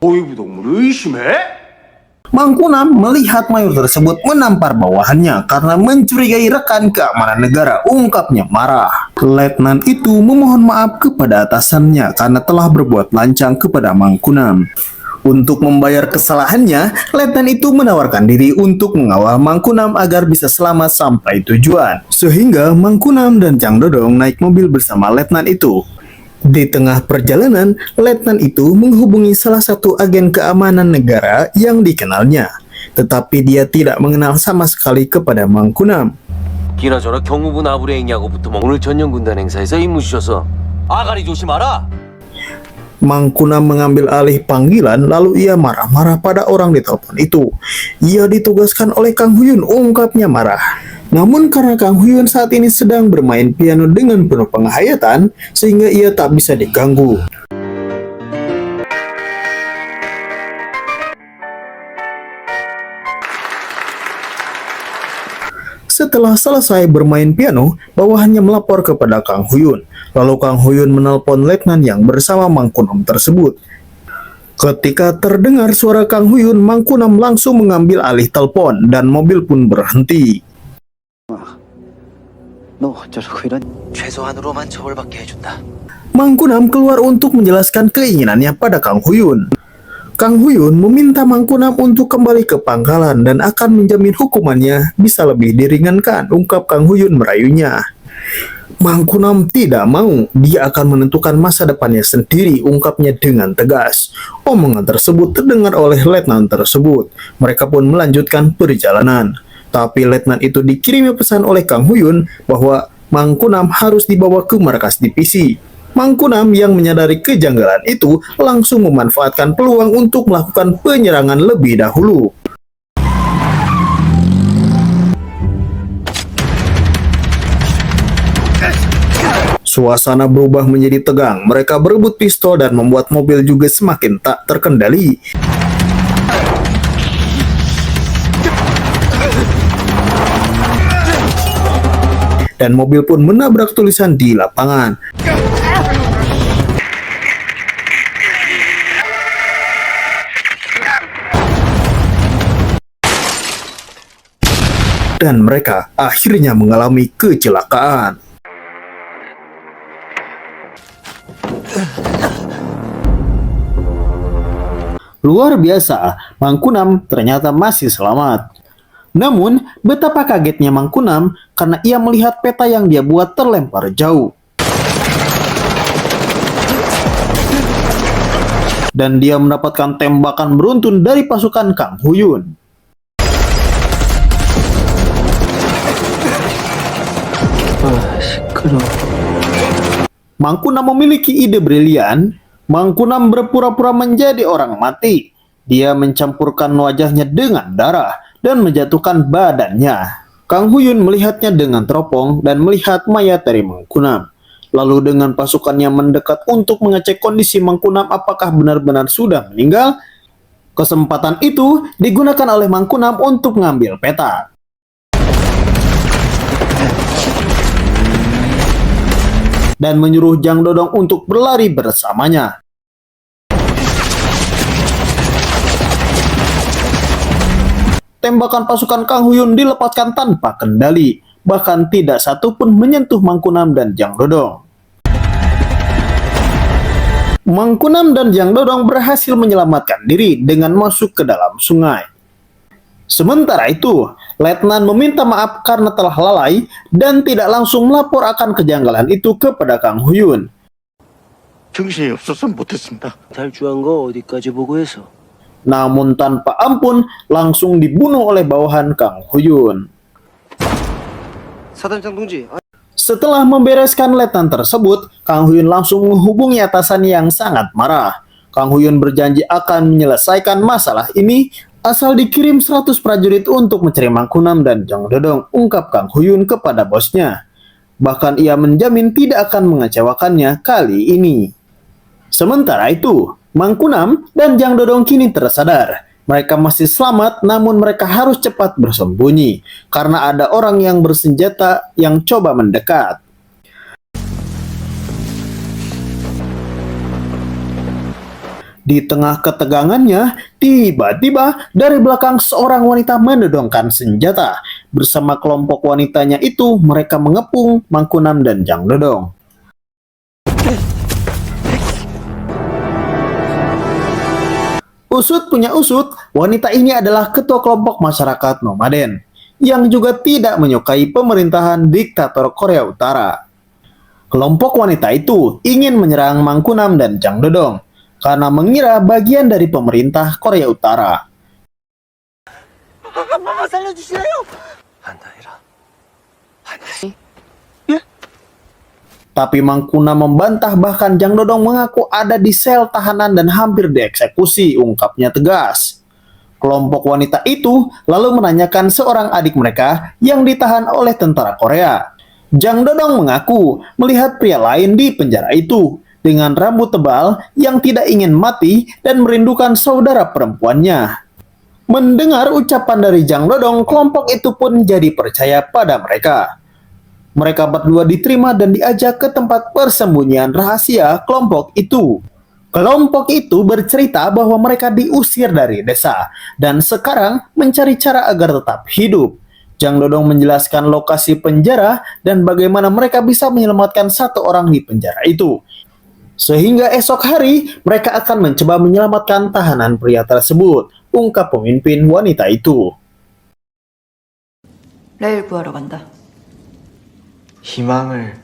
보위부동물을 의심해? Mangkunam melihat mayor tersebut menampar bawahannya karena mencurigai rekan keamanan negara, ungkapnya marah. Letnan itu memohon maaf kepada atasannya karena telah berbuat lancang kepada Mangkunam. Untuk membayar kesalahannya, Letnan itu menawarkan diri untuk mengawal Mangkunam agar bisa selamat sampai tujuan. Sehingga Mangkunam dan Jang Dodong naik mobil bersama Letnan itu. Di tengah perjalanan, Letnan itu menghubungi salah satu agen keamanan negara yang dikenalnya. Tetapi dia tidak mengenal sama sekali kepada Mangkunam. 기나저나 경무부 나부랭 야구부터 오늘 전용군단 행사에서 임무 주셔서 아가리 조심하라. Mangkunam mengambil alih panggilan lalu ia marah-marah pada orang di telepon itu. Ia ditugaskan oleh Kang Huyun, ungkapnya marah. Namun karena Kang Huyun saat ini sedang bermain piano dengan penuh penghayatan sehingga ia tak bisa diganggu. Setelah selesai bermain piano, bawahannya melapor kepada Kang Huyun. Lalu Kang Huyun menelpon Letnan yang bersama Mangkunam tersebut. Ketika terdengar suara Kang Huyun, Mangkunam langsung mengambil alih telepon dan mobil pun berhenti. 너 어쩌라고 이런 최소한으로만 처벌받게 해준다. Mangkunam keluar untuk menjelaskan keinginannya pada Kang Huyun. Kang Huyun meminta Mangkunam untuk kembali ke pangkalan dan akan menjamin hukumannya bisa lebih diringankan, ungkap Kang Huyun merayunya. Mangkunam tidak mau, dia akan menentukan masa depannya sendiri, ungkapnya dengan tegas. Omongan tersebut terdengar oleh letnan tersebut. Mereka pun melanjutkan perjalanan. Tapi letnan itu dikirimi pesan oleh Kang Huyun bahwa Mangkunam harus dibawa ke markas divisi. Mangkunam yang menyadari kejanggalan itu langsung memanfaatkan peluang untuk melakukan penyerangan lebih dahulu. Suasana berubah menjadi tegang. Mereka berebut pistol dan membuat mobil juga semakin tak terkendali. Dan mobil pun menabrak tulisan di lapangan. Dan mereka akhirnya mengalami kecelakaan. Luar biasa, Mangkunam ternyata masih selamat. Namun, betapa kagetnya Mangkunam karena ia melihat peta yang dia buat terlempar jauh. Dan dia mendapatkan tembakan beruntun dari pasukan Kang Huyun. Mangkunam memiliki ide brilian. Mangkunam berpura-pura menjadi orang mati. Dia mencampurkan wajahnya dengan darah dan menjatuhkan badannya. Kang Huyun melihatnya dengan teropong dan melihat mayat dari Mangkunam. Lalu dengan pasukannya mendekat untuk mengecek kondisi Mangkunam apakah benar-benar sudah meninggal. Kesempatan itu digunakan oleh Mangkunam untuk mengambil peta. Dan menyuruh Jang Dodong untuk berlari bersamanya. Tembakan pasukan Kang Huyun dilepaskan tanpa kendali, bahkan tidak satu pun menyentuh Mangkunam dan Jang Dodong. Mangkunam dan Jang Dodong berhasil menyelamatkan diri dengan masuk ke dalam sungai. Sementara itu, Letnan meminta maaf karena telah lalai dan tidak langsung melapor akan kejanggalan itu kepada Kang Huyun. 정신이 없어서 못했습니다. 탈주한 거 어디까지 보고해서? Namun tanpa ampun langsung dibunuh oleh bawahan Kang Huyun. 사단장 동지. Setelah membereskan letnan tersebut, Kang Huyun langsung menghubungi atasan yang sangat marah. Kang Huyun berjanji akan menyelesaikan masalah ini asal dikirim 100 prajurit untuk mencari Mangkunam dan Jang Dodong, ungkap Kang Huyun kepada bosnya. Bahkan ia menjamin tidak akan mengecewakannya kali ini. Sementara itu, Mangkunam dan Jang Dodong kini tersadar. Mereka masih selamat, namun mereka harus cepat bersembunyi karena ada orang yang bersenjata yang coba mendekat. Di tengah ketegangannya, tiba-tiba dari belakang seorang wanita menodongkan senjata. Bersama kelompok wanitanya itu, mereka mengepung Mangkunam dan Jang Dodong. Usut punya usut, wanita ini adalah ketua kelompok masyarakat nomaden yang juga tidak menyukai pemerintahan diktator Korea Utara. Kelompok wanita itu ingin menyerang Mangkunam dan Jang Dodong karena mengira bagian dari pemerintah Korea Utara. Tapi Mangkunam membantah, bahkan Jang Dodong mengaku ada di sel tahanan dan hampir dieksekusi, ungkapnya tegas. Kelompok wanita itu lalu menanyakan seorang adik mereka yang ditahan oleh tentara Korea. Jang Dodong mengaku melihat pria lain di penjara itu dengan rambut tebal yang tidak ingin mati dan merindukan saudara perempuannya. Mendengar ucapan dari Jang Dodong, kelompok itu pun jadi percaya pada mereka. Mereka berdua diterima dan diajak ke tempat persembunyian rahasia kelompok itu. Kelompok itu bercerita bahwa mereka diusir dari desa dan sekarang mencari cara agar tetap hidup. Jang Dodong menjelaskan lokasi penjara dan bagaimana mereka bisa menyelamatkan satu orang di penjara itu. Sehingga esok hari mereka akan mencoba menyelamatkan tahanan pria tersebut, ungkap pemimpin wanita itu. 레일 구하러 간다. 희망을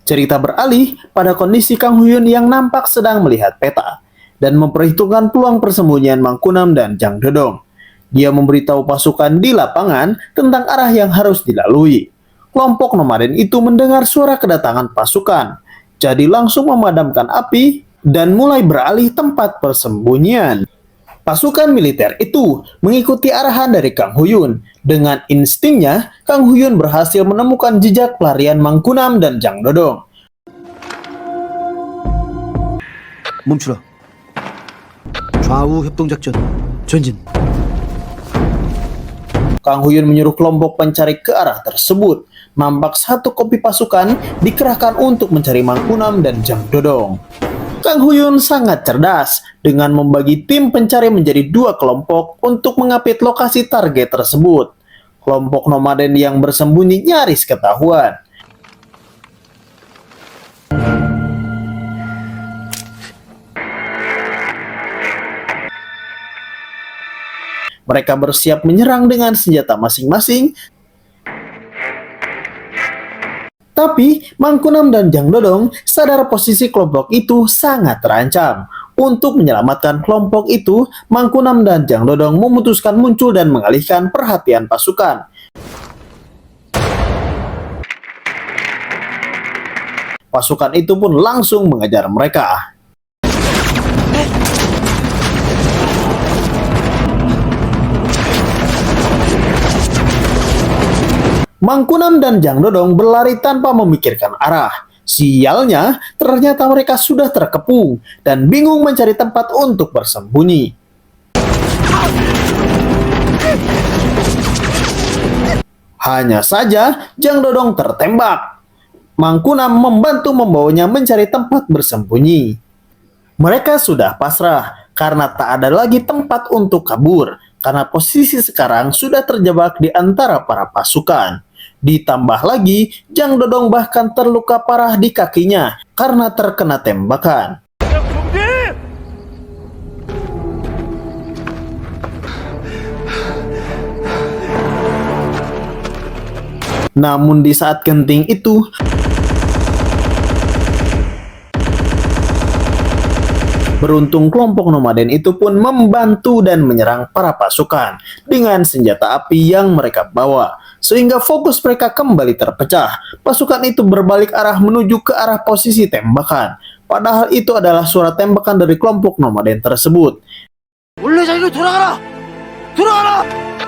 Cerita beralih pada kondisi Kang Huyun yang nampak sedang melihat peta dan memperhitungkan peluang persembunyian Mang Kunam dan Jang Dodong. Dia memberitahu pasukan di lapangan tentang arah yang harus dilalui. Kelompok nomaden itu mendengar suara kedatangan pasukan, jadi langsung memadamkan api dan mulai beralih tempat persembunyian. Pasukan militer itu mengikuti arahan dari Kang Huyun. Dengan instingnya, Kang Huyun berhasil menemukan jejak pelarian Mang Kunam dan Jang Dodong. 멈추라. 좌우 협동작전 전진. Kang Huyun menyuruh kelompok pencari ke arah tersebut. Nampak satu kopi pasukan dikerahkan untuk mencari Mang Kunam dan Jang Dodong. Kang Huyun sangat cerdas dengan membagi tim pencari menjadi 2 kelompok untuk mengapit lokasi target tersebut. Kelompok nomaden yang bersembunyi nyaris ketahuan. Mereka bersiap menyerang dengan senjata masing-masing. Tapi Mang Kunam dan Jang Dodong sadar posisi kelompok itu sangat terancam. Untuk menyelamatkan kelompok itu, Mang Kunam dan Jang Dodong memutuskan muncul dan mengalihkan perhatian pasukan. Pasukan itu pun langsung mengejar mereka. Mang Kunam dan Jang Dodong berlari tanpa memikirkan arah. Sialnya, ternyata mereka sudah terkepung dan bingung mencari tempat untuk bersembunyi. Hanya saja, Jang Dodong tertembak. Mang Kunam membantu membawanya mencari tempat bersembunyi. Mereka sudah pasrah karena tak ada lagi tempat untuk kabur, karena posisi sekarang sudah terjebak di antara para pasukan. Ditambah lagi, Jang Dodong bahkan terluka parah di kakinya karena terkena tembakan. Namun di saat genting itu, beruntung kelompok nomaden itu pun membantu dan menyerang para pasukan dengan senjata api yang mereka bawa, sehingga fokus mereka kembali terpecah. Pasukan itu berbalik arah menuju ke arah posisi tembakan. Padahal itu adalah suara tembakan dari kelompok nomaden tersebut. 원래 자리로 돌아가라. 돌아가라.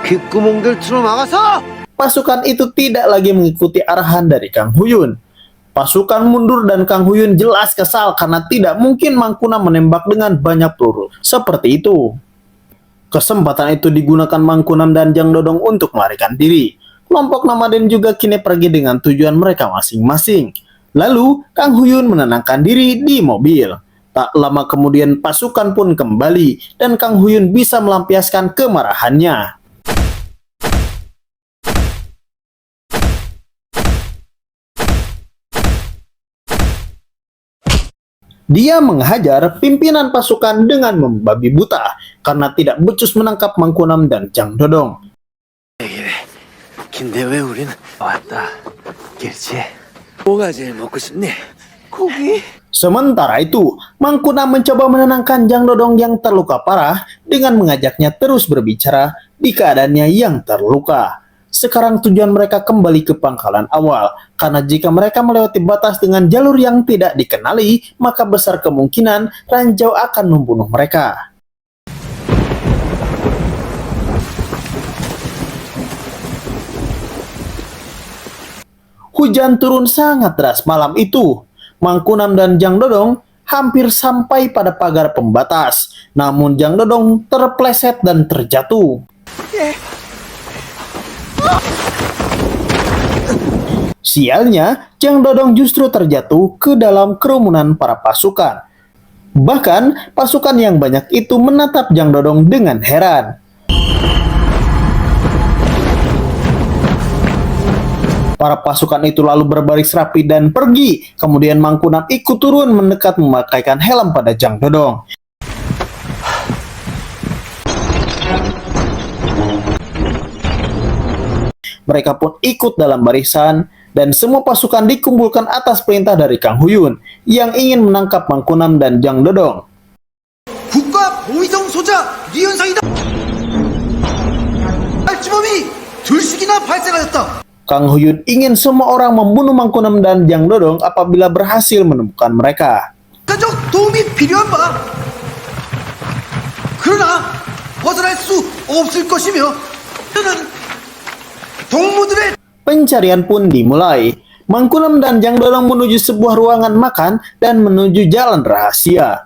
귓구멍들 틀어 막아서. Pasukan itu tidak lagi mengikuti arahan dari Kang Huyun. Pasukan mundur dan Kang Huyun jelas kesal karena tidak mungkin Mang Kunam menembak dengan banyak peluru seperti itu. Kesempatan itu digunakan Mang Kunam dan Jang Dodong untuk melarikan diri. Kelompok nomaden juga kini pergi dengan tujuan mereka masing-masing. Lalu Kang Huyun menenangkan diri di mobil. Tak lama kemudian pasukan pun kembali dan Kang Huyun bisa melampiaskan kemarahannya. Dia menghajar pimpinan pasukan dengan membabi buta karena tidak becus menangkap Mang Kunam dan Jang Dodong. 근데 왜 우리는 왔다. 그렇지. 뭐가 제일 먹고 싶니? 고기? Sementara itu, Mang Kunam mencoba menenangkan Jang Dodong yang terluka parah dengan mengajaknya terus berbicara di keadaannya yang terluka. Sekarang tujuan mereka kembali ke pangkalan awal, karena jika mereka melewati batas dengan jalur yang tidak dikenali, maka besar kemungkinan ranjau akan membunuh mereka. Hujan turun sangat deras malam itu. Mang Kunam dan Jang Dodong hampir sampai pada pagar pembatas, namun Jang Dodong terpleset dan terjatuh. Sialnya, Jang Dodong justru terjatuh ke dalam kerumunan para pasukan. Bahkan, pasukan yang banyak itu menatap Jang Dodong dengan heran. Para pasukan itu lalu berbaris rapi dan pergi. Kemudian Mang Kunam ikut turun mendekat memakaikan helm pada Jang Dodong. Mereka pun ikut dalam barisan dan semua pasukan dikumpulkan atas perintah dari Kang Huyun yang ingin menangkap Mangkunam dan Jang Dodong. 국가 보위성 소자 리현상이다. 알주범이 둘씩이나 발생하였다. Kang Huyun ingin semua orang membunuh Mangkunam dan Jang Dodong apabila berhasil menemukan mereka. 가족 도움이 필요한 바. 그러나 벗어날 수 없을 것이며 그는 동무들의 Pencarian pun dimulai. Mangkunam dan Jang Dodong menuju sebuah ruangan makan dan menuju jalan rahasia.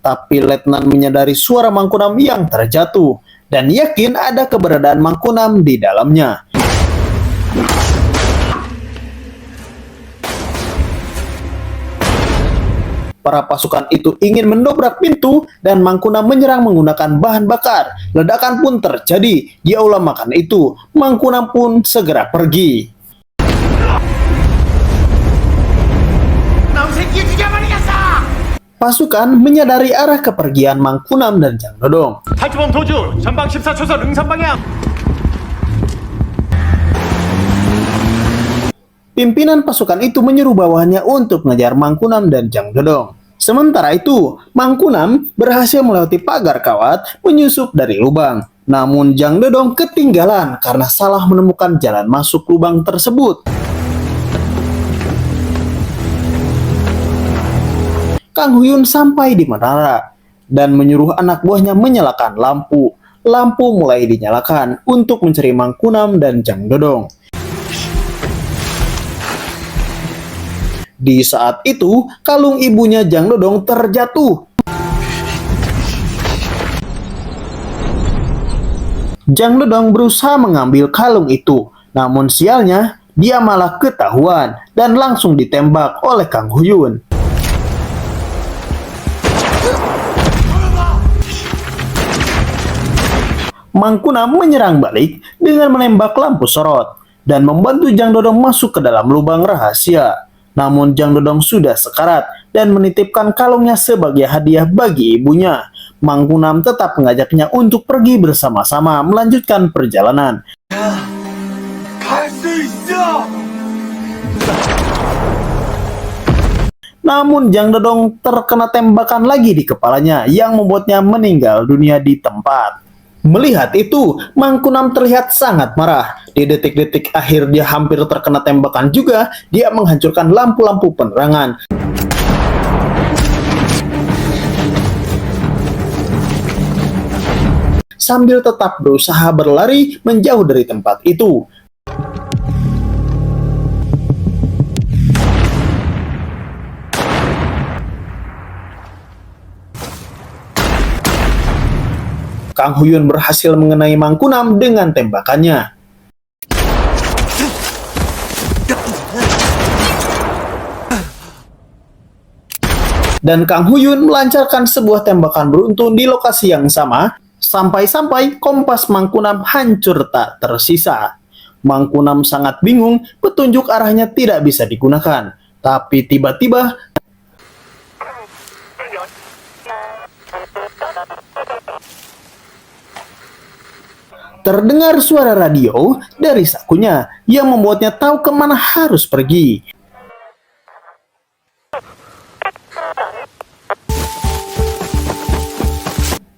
Tapi Letnan menyadari suara Mangkunam yang terjatuh dan yakin ada keberadaan Mangkunam di dalamnya. Para pasukan itu ingin mendobrak pintu dan Mangkunam menyerang menggunakan bahan bakar. Ledakan pun terjadi di aula makan itu. Mangkunam pun segera pergi. Pasukan menyadari arah kepergian Mangkunam dan Jang Dodong. 탈주범 도주 전방 14초선 응선 방향. Pimpinan pasukan itu menyuruh bawahannya untuk mengejar Mangkunam dan Jang Dodong. Sementara itu, Mangkunam berhasil melewati pagar kawat menyusup dari lubang. Namun Jang Dodong ketinggalan karena salah menemukan jalan masuk lubang tersebut. Kang Huyun sampai di menara dan menyuruh anak buahnya menyalakan lampu. Lampu mulai dinyalakan untuk mencari Mangkunam dan Jang Dodong. Di saat itu, kalung ibunya Jang Dodong terjatuh. Jang Dodong berusaha mengambil kalung itu, namun sialnya dia malah ketahuan dan langsung ditembak oleh Kang Huyun. Mangkunam menyerang balik dengan menembak lampu sorot dan membantu Jang Dodong masuk ke dalam lubang rahasia. Namun Jang Dodong sudah sekarat dan menitipkan kalungnya sebagai hadiah bagi ibunya. Mangkunam tetap mengajaknya untuk pergi bersama-sama melanjutkan perjalanan. Namun Jang Dodong terkena tembakan lagi di kepalanya yang membuatnya meninggal dunia di tempat. Melihat itu, Mangkunam terlihat sangat marah. Di detik-detik akhir dia hampir terkena tembakan juga, dia menghancurkan lampu-lampu penerangan. Sambil tetap berusaha berlari menjauh dari tempat itu. Kang Huyun berhasil mengenai Mangkunam dengan tembakannya. Dan Kang Huyun melancarkan sebuah tembakan beruntun di lokasi yang sama, sampai-sampai kompas Mangkunam hancur tak tersisa. Mangkunam sangat bingung, petunjuk arahnya tidak bisa digunakan. Tapi tiba-tiba terdengar suara radio dari sakunya yang membuatnya tahu kemana harus pergi.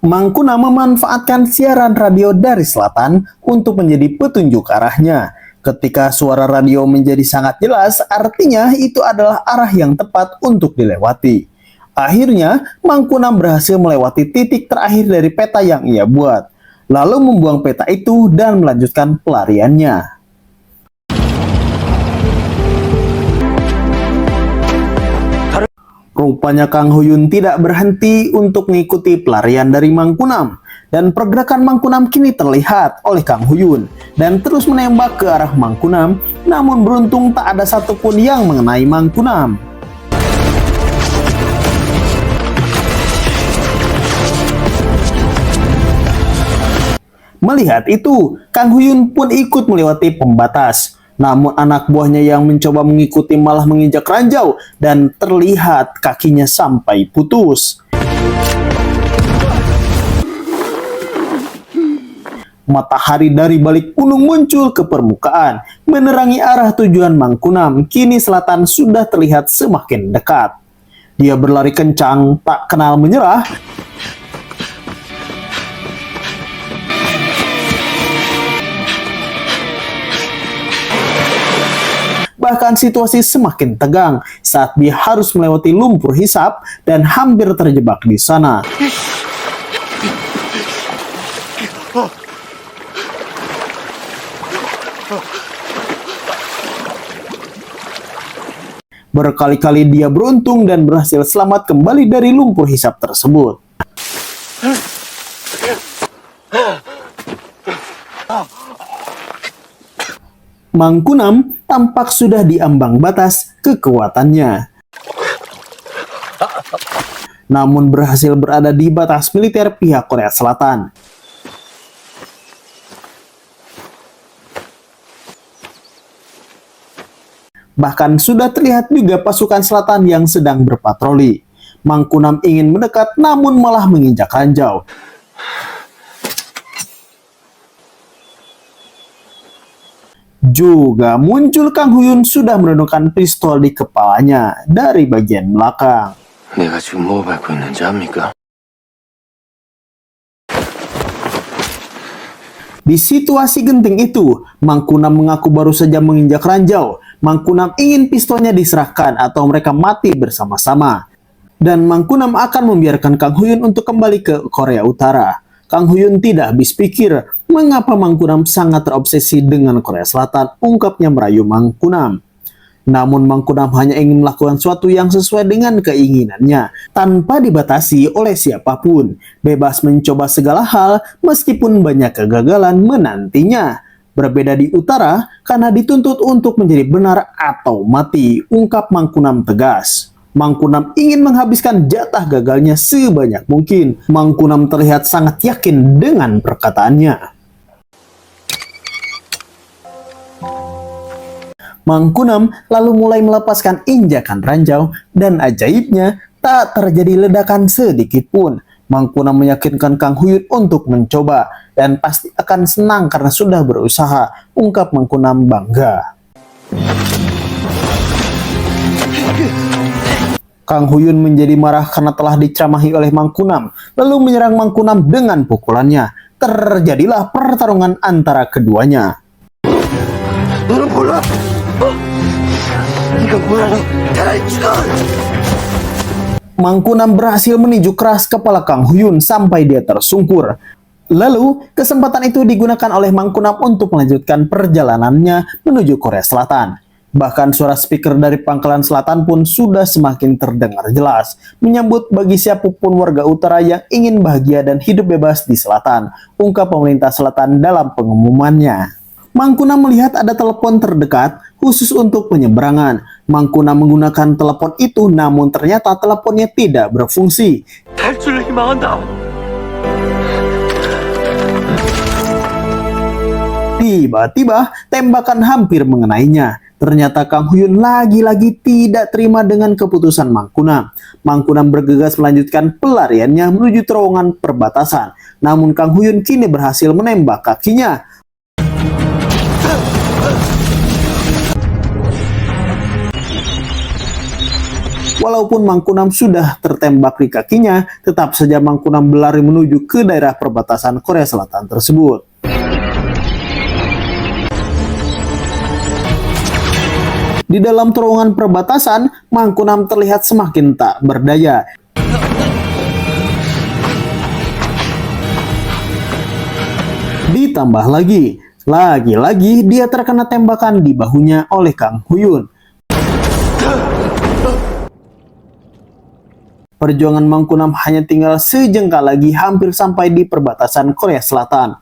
Mangkunam memanfaatkan siaran radio dari selatan untuk menjadi petunjuk arahnya. Ketika suara radio menjadi sangat jelas, artinya itu adalah arah yang tepat untuk dilewati. Akhirnya, Mangkunam berhasil melewati titik terakhir dari peta yang ia buat, lalu membuang peta itu dan melanjutkan pelariannya. Rupanya Kang Huyun tidak berhenti untuk mengikuti pelarian dari Mangkunam, dan pergerakan Mangkunam kini terlihat oleh Kang Huyun dan terus menembak ke arah Mangkunam, namun beruntung tak ada satupun yang mengenai Mangkunam. Melihat itu, Kang Huyun pun ikut melewati pembatas. Namun anak buahnya yang mencoba mengikuti malah menginjak ranjau dan terlihat kakinya sampai putus. Matahari dari balik gunung muncul ke permukaan, menerangi arah tujuan Mangkunam. Kini selatan sudah terlihat semakin dekat. Dia berlari kencang, tak kenal menyerah. Bahkan situasi semakin tegang saat dia harus melewati lumpur hisap dan hampir terjebak di sana. Berkali-kali dia beruntung dan berhasil selamat kembali dari lumpur hisap tersebut. Mangkunam tampak sudah di ambang batas kekuatannya. Namun berhasil berada di batas militer pihak Korea Selatan. Bahkan sudah terlihat juga pasukan selatan yang sedang berpatroli. Mangkunam ingin mendekat namun malah menginjak ranjau. Juga muncul Kang Huyun sudah menundukkan pistol di kepalanya dari bagian belakang. 내가 지금 뭐 밟고 있는지 압니까? Di situasi genting itu, Mangkunam mengaku baru saja menginjak ranjau. Mangkunam ingin pistolnya diserahkan atau mereka mati bersama-sama. Dan Mangkunam akan membiarkan Kang Huyun untuk kembali ke Korea Utara. Kang Huyun tidak habis pikir mengapa Mangkunam sangat terobsesi dengan Korea Selatan, ungkapnya merayu Mangkunam. Namun Mangkunam hanya ingin melakukan sesuatu yang sesuai dengan keinginannya, tanpa dibatasi oleh siapapun, bebas mencoba segala hal meskipun banyak kegagalan menantinya. Berbeda di utara karena dituntut untuk menjadi benar atau mati, ungkap Mangkunam tegas. Mangkunam ingin menghabiskan jatah gagalnya sebanyak mungkin. Mangkunam terlihat sangat yakin dengan perkataannya. Mangkunam lalu mulai melepaskan injakan ranjau dan ajaibnya tak terjadi ledakan sedikit pun. Mangkunam meyakinkan Kang Huyun untuk mencoba dan pasti akan senang karena sudah berusaha, ungkap Mangkunam bangga. Kang Huyun menjadi marah karena telah diceramahi oleh Mangkunam, lalu menyerang Mangkunam dengan pukulannya. Terjadilah pertarungan antara keduanya. Mangkunam berhasil meninju keras kepala Kang Huyun sampai dia tersungkur. Lalu, kesempatan itu digunakan oleh Mangkunam untuk melanjutkan perjalanannya menuju Korea Selatan. Bahkan suara speaker dari Pangkalan Selatan pun sudah semakin terdengar jelas, menyambut bagi siapapun warga utara yang ingin bahagia dan hidup bebas di selatan, ungkap pemerintah selatan dalam pengumumannya. Mangkunam melihat ada telepon terdekat khusus untuk penyeberangan. Mangkunam menggunakan telepon itu, namun ternyata teleponnya tidak berfungsi. Tiba-tiba tembakan hampir mengenainya. Ternyata Kang Huyun lagi-lagi tidak terima dengan keputusan Mangkunam. Mangkunam bergegas melanjutkan pelariannya menuju terowongan perbatasan. Namun Kang Huyun kini berhasil menembak kakinya. Walaupun Mangkunam sudah tertembak di kakinya, tetap saja Mangkunam berlari menuju ke daerah perbatasan Korea Selatan tersebut. Di dalam terowongan perbatasan, Mangkunam terlihat semakin tak berdaya. Ditambah lagi dia terkena tembakan di bahunya oleh Kang Huyun. Perjuangan Mangkunam hanya tinggal sejengkal lagi, hampir sampai di perbatasan Korea Selatan.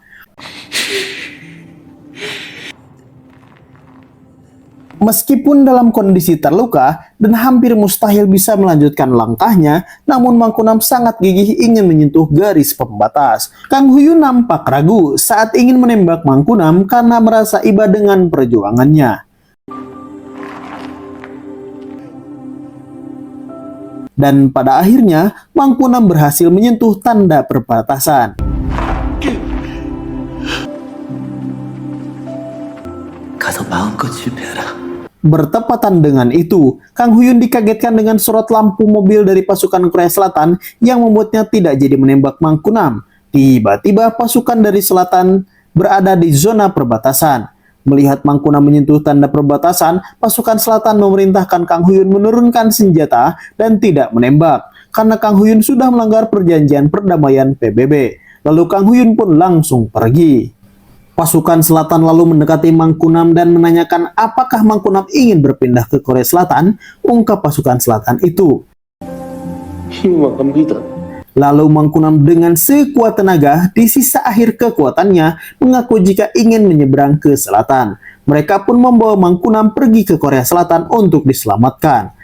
Meskipun dalam kondisi terluka dan hampir mustahil bisa melanjutkan langkahnya, namun Mangkunam sangat gigih ingin menyentuh garis pembatas. Kang Huyun nampak ragu saat ingin menembak Mangkunam karena merasa iba dengan perjuangannya. Dan pada akhirnya, Mangkunam berhasil menyentuh tanda perbatasan. 가서 마음껏 실패하라. Bertepatan dengan itu, Kang Huyun dikagetkan dengan sorot lampu mobil dari pasukan Korea Selatan yang membuatnya tidak jadi menembak Mangkunam. Tiba-tiba pasukan dari selatan berada di zona perbatasan. Melihat Mangkunam menyentuh tanda perbatasan, pasukan selatan memerintahkan Kang Huyun menurunkan senjata dan tidak menembak, karena Kang Huyun sudah melanggar perjanjian perdamaian PBB. Lalu Kang Huyun pun langsung pergi. Pasukan selatan lalu mendekati Mangkunam dan menanyakan apakah Mangkunam ingin berpindah ke Korea Selatan, ungkap pasukan selatan itu. Lalu Mangkunam dengan sekuat tenaga di sisa akhir kekuatannya mengaku jika ingin menyeberang ke selatan. Mereka pun membawa Mangkunam pergi ke Korea Selatan untuk diselamatkan.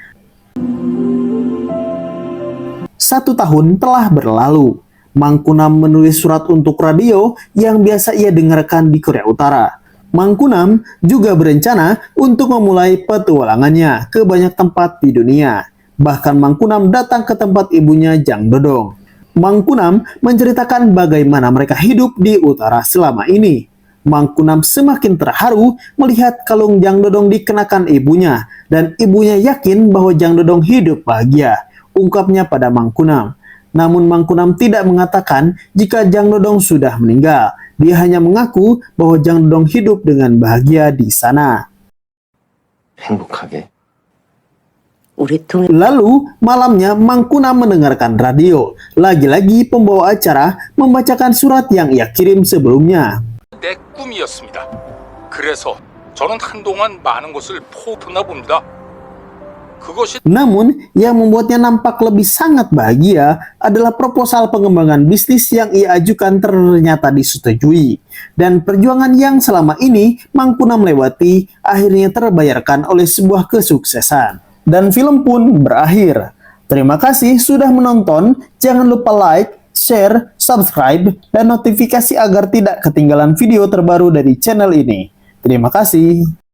1 tahun telah berlalu. Mangkunam menulis surat untuk radio yang biasa ia dengarkan di Korea Utara. Mangkunam juga berencana untuk memulai petualangannya ke banyak tempat di dunia. Bahkan Mangkunam datang ke tempat ibunya Jang Dodong. Mangkunam menceritakan bagaimana mereka hidup di utara selama ini. Mangkunam semakin terharu melihat kalung Jang Dodong dikenakan ibunya, dan ibunya yakin bahwa Jang Dodong hidup bahagia, ungkapnya pada Mangkunam. Namun Mangkunam tidak mengatakan jika Jang Dodong sudah meninggal. Dia hanya mengaku bahwa Jang Dodong hidup dengan bahagia di sana. 행복하게. Lalu malamnya Mangkunam mendengarkan radio. Lagi-lagi pembawa acara membacakan surat yang ia kirim sebelumnya. 내 꿈이었습니다. 그래서 저는 한동안 많은 곳을 포부나 봅니다. Namun, yang membuatnya nampak lebih sangat bahagia adalah proposal pengembangan bisnis yang ia ajukan ternyata disetujui. Dan perjuangan yang selama ini Mangkunam lewati akhirnya terbayarkan oleh sebuah kesuksesan. Dan film pun berakhir. Terima kasih sudah menonton. Jangan lupa like, share, subscribe, dan notifikasi agar tidak ketinggalan video terbaru dari channel ini. Terima kasih.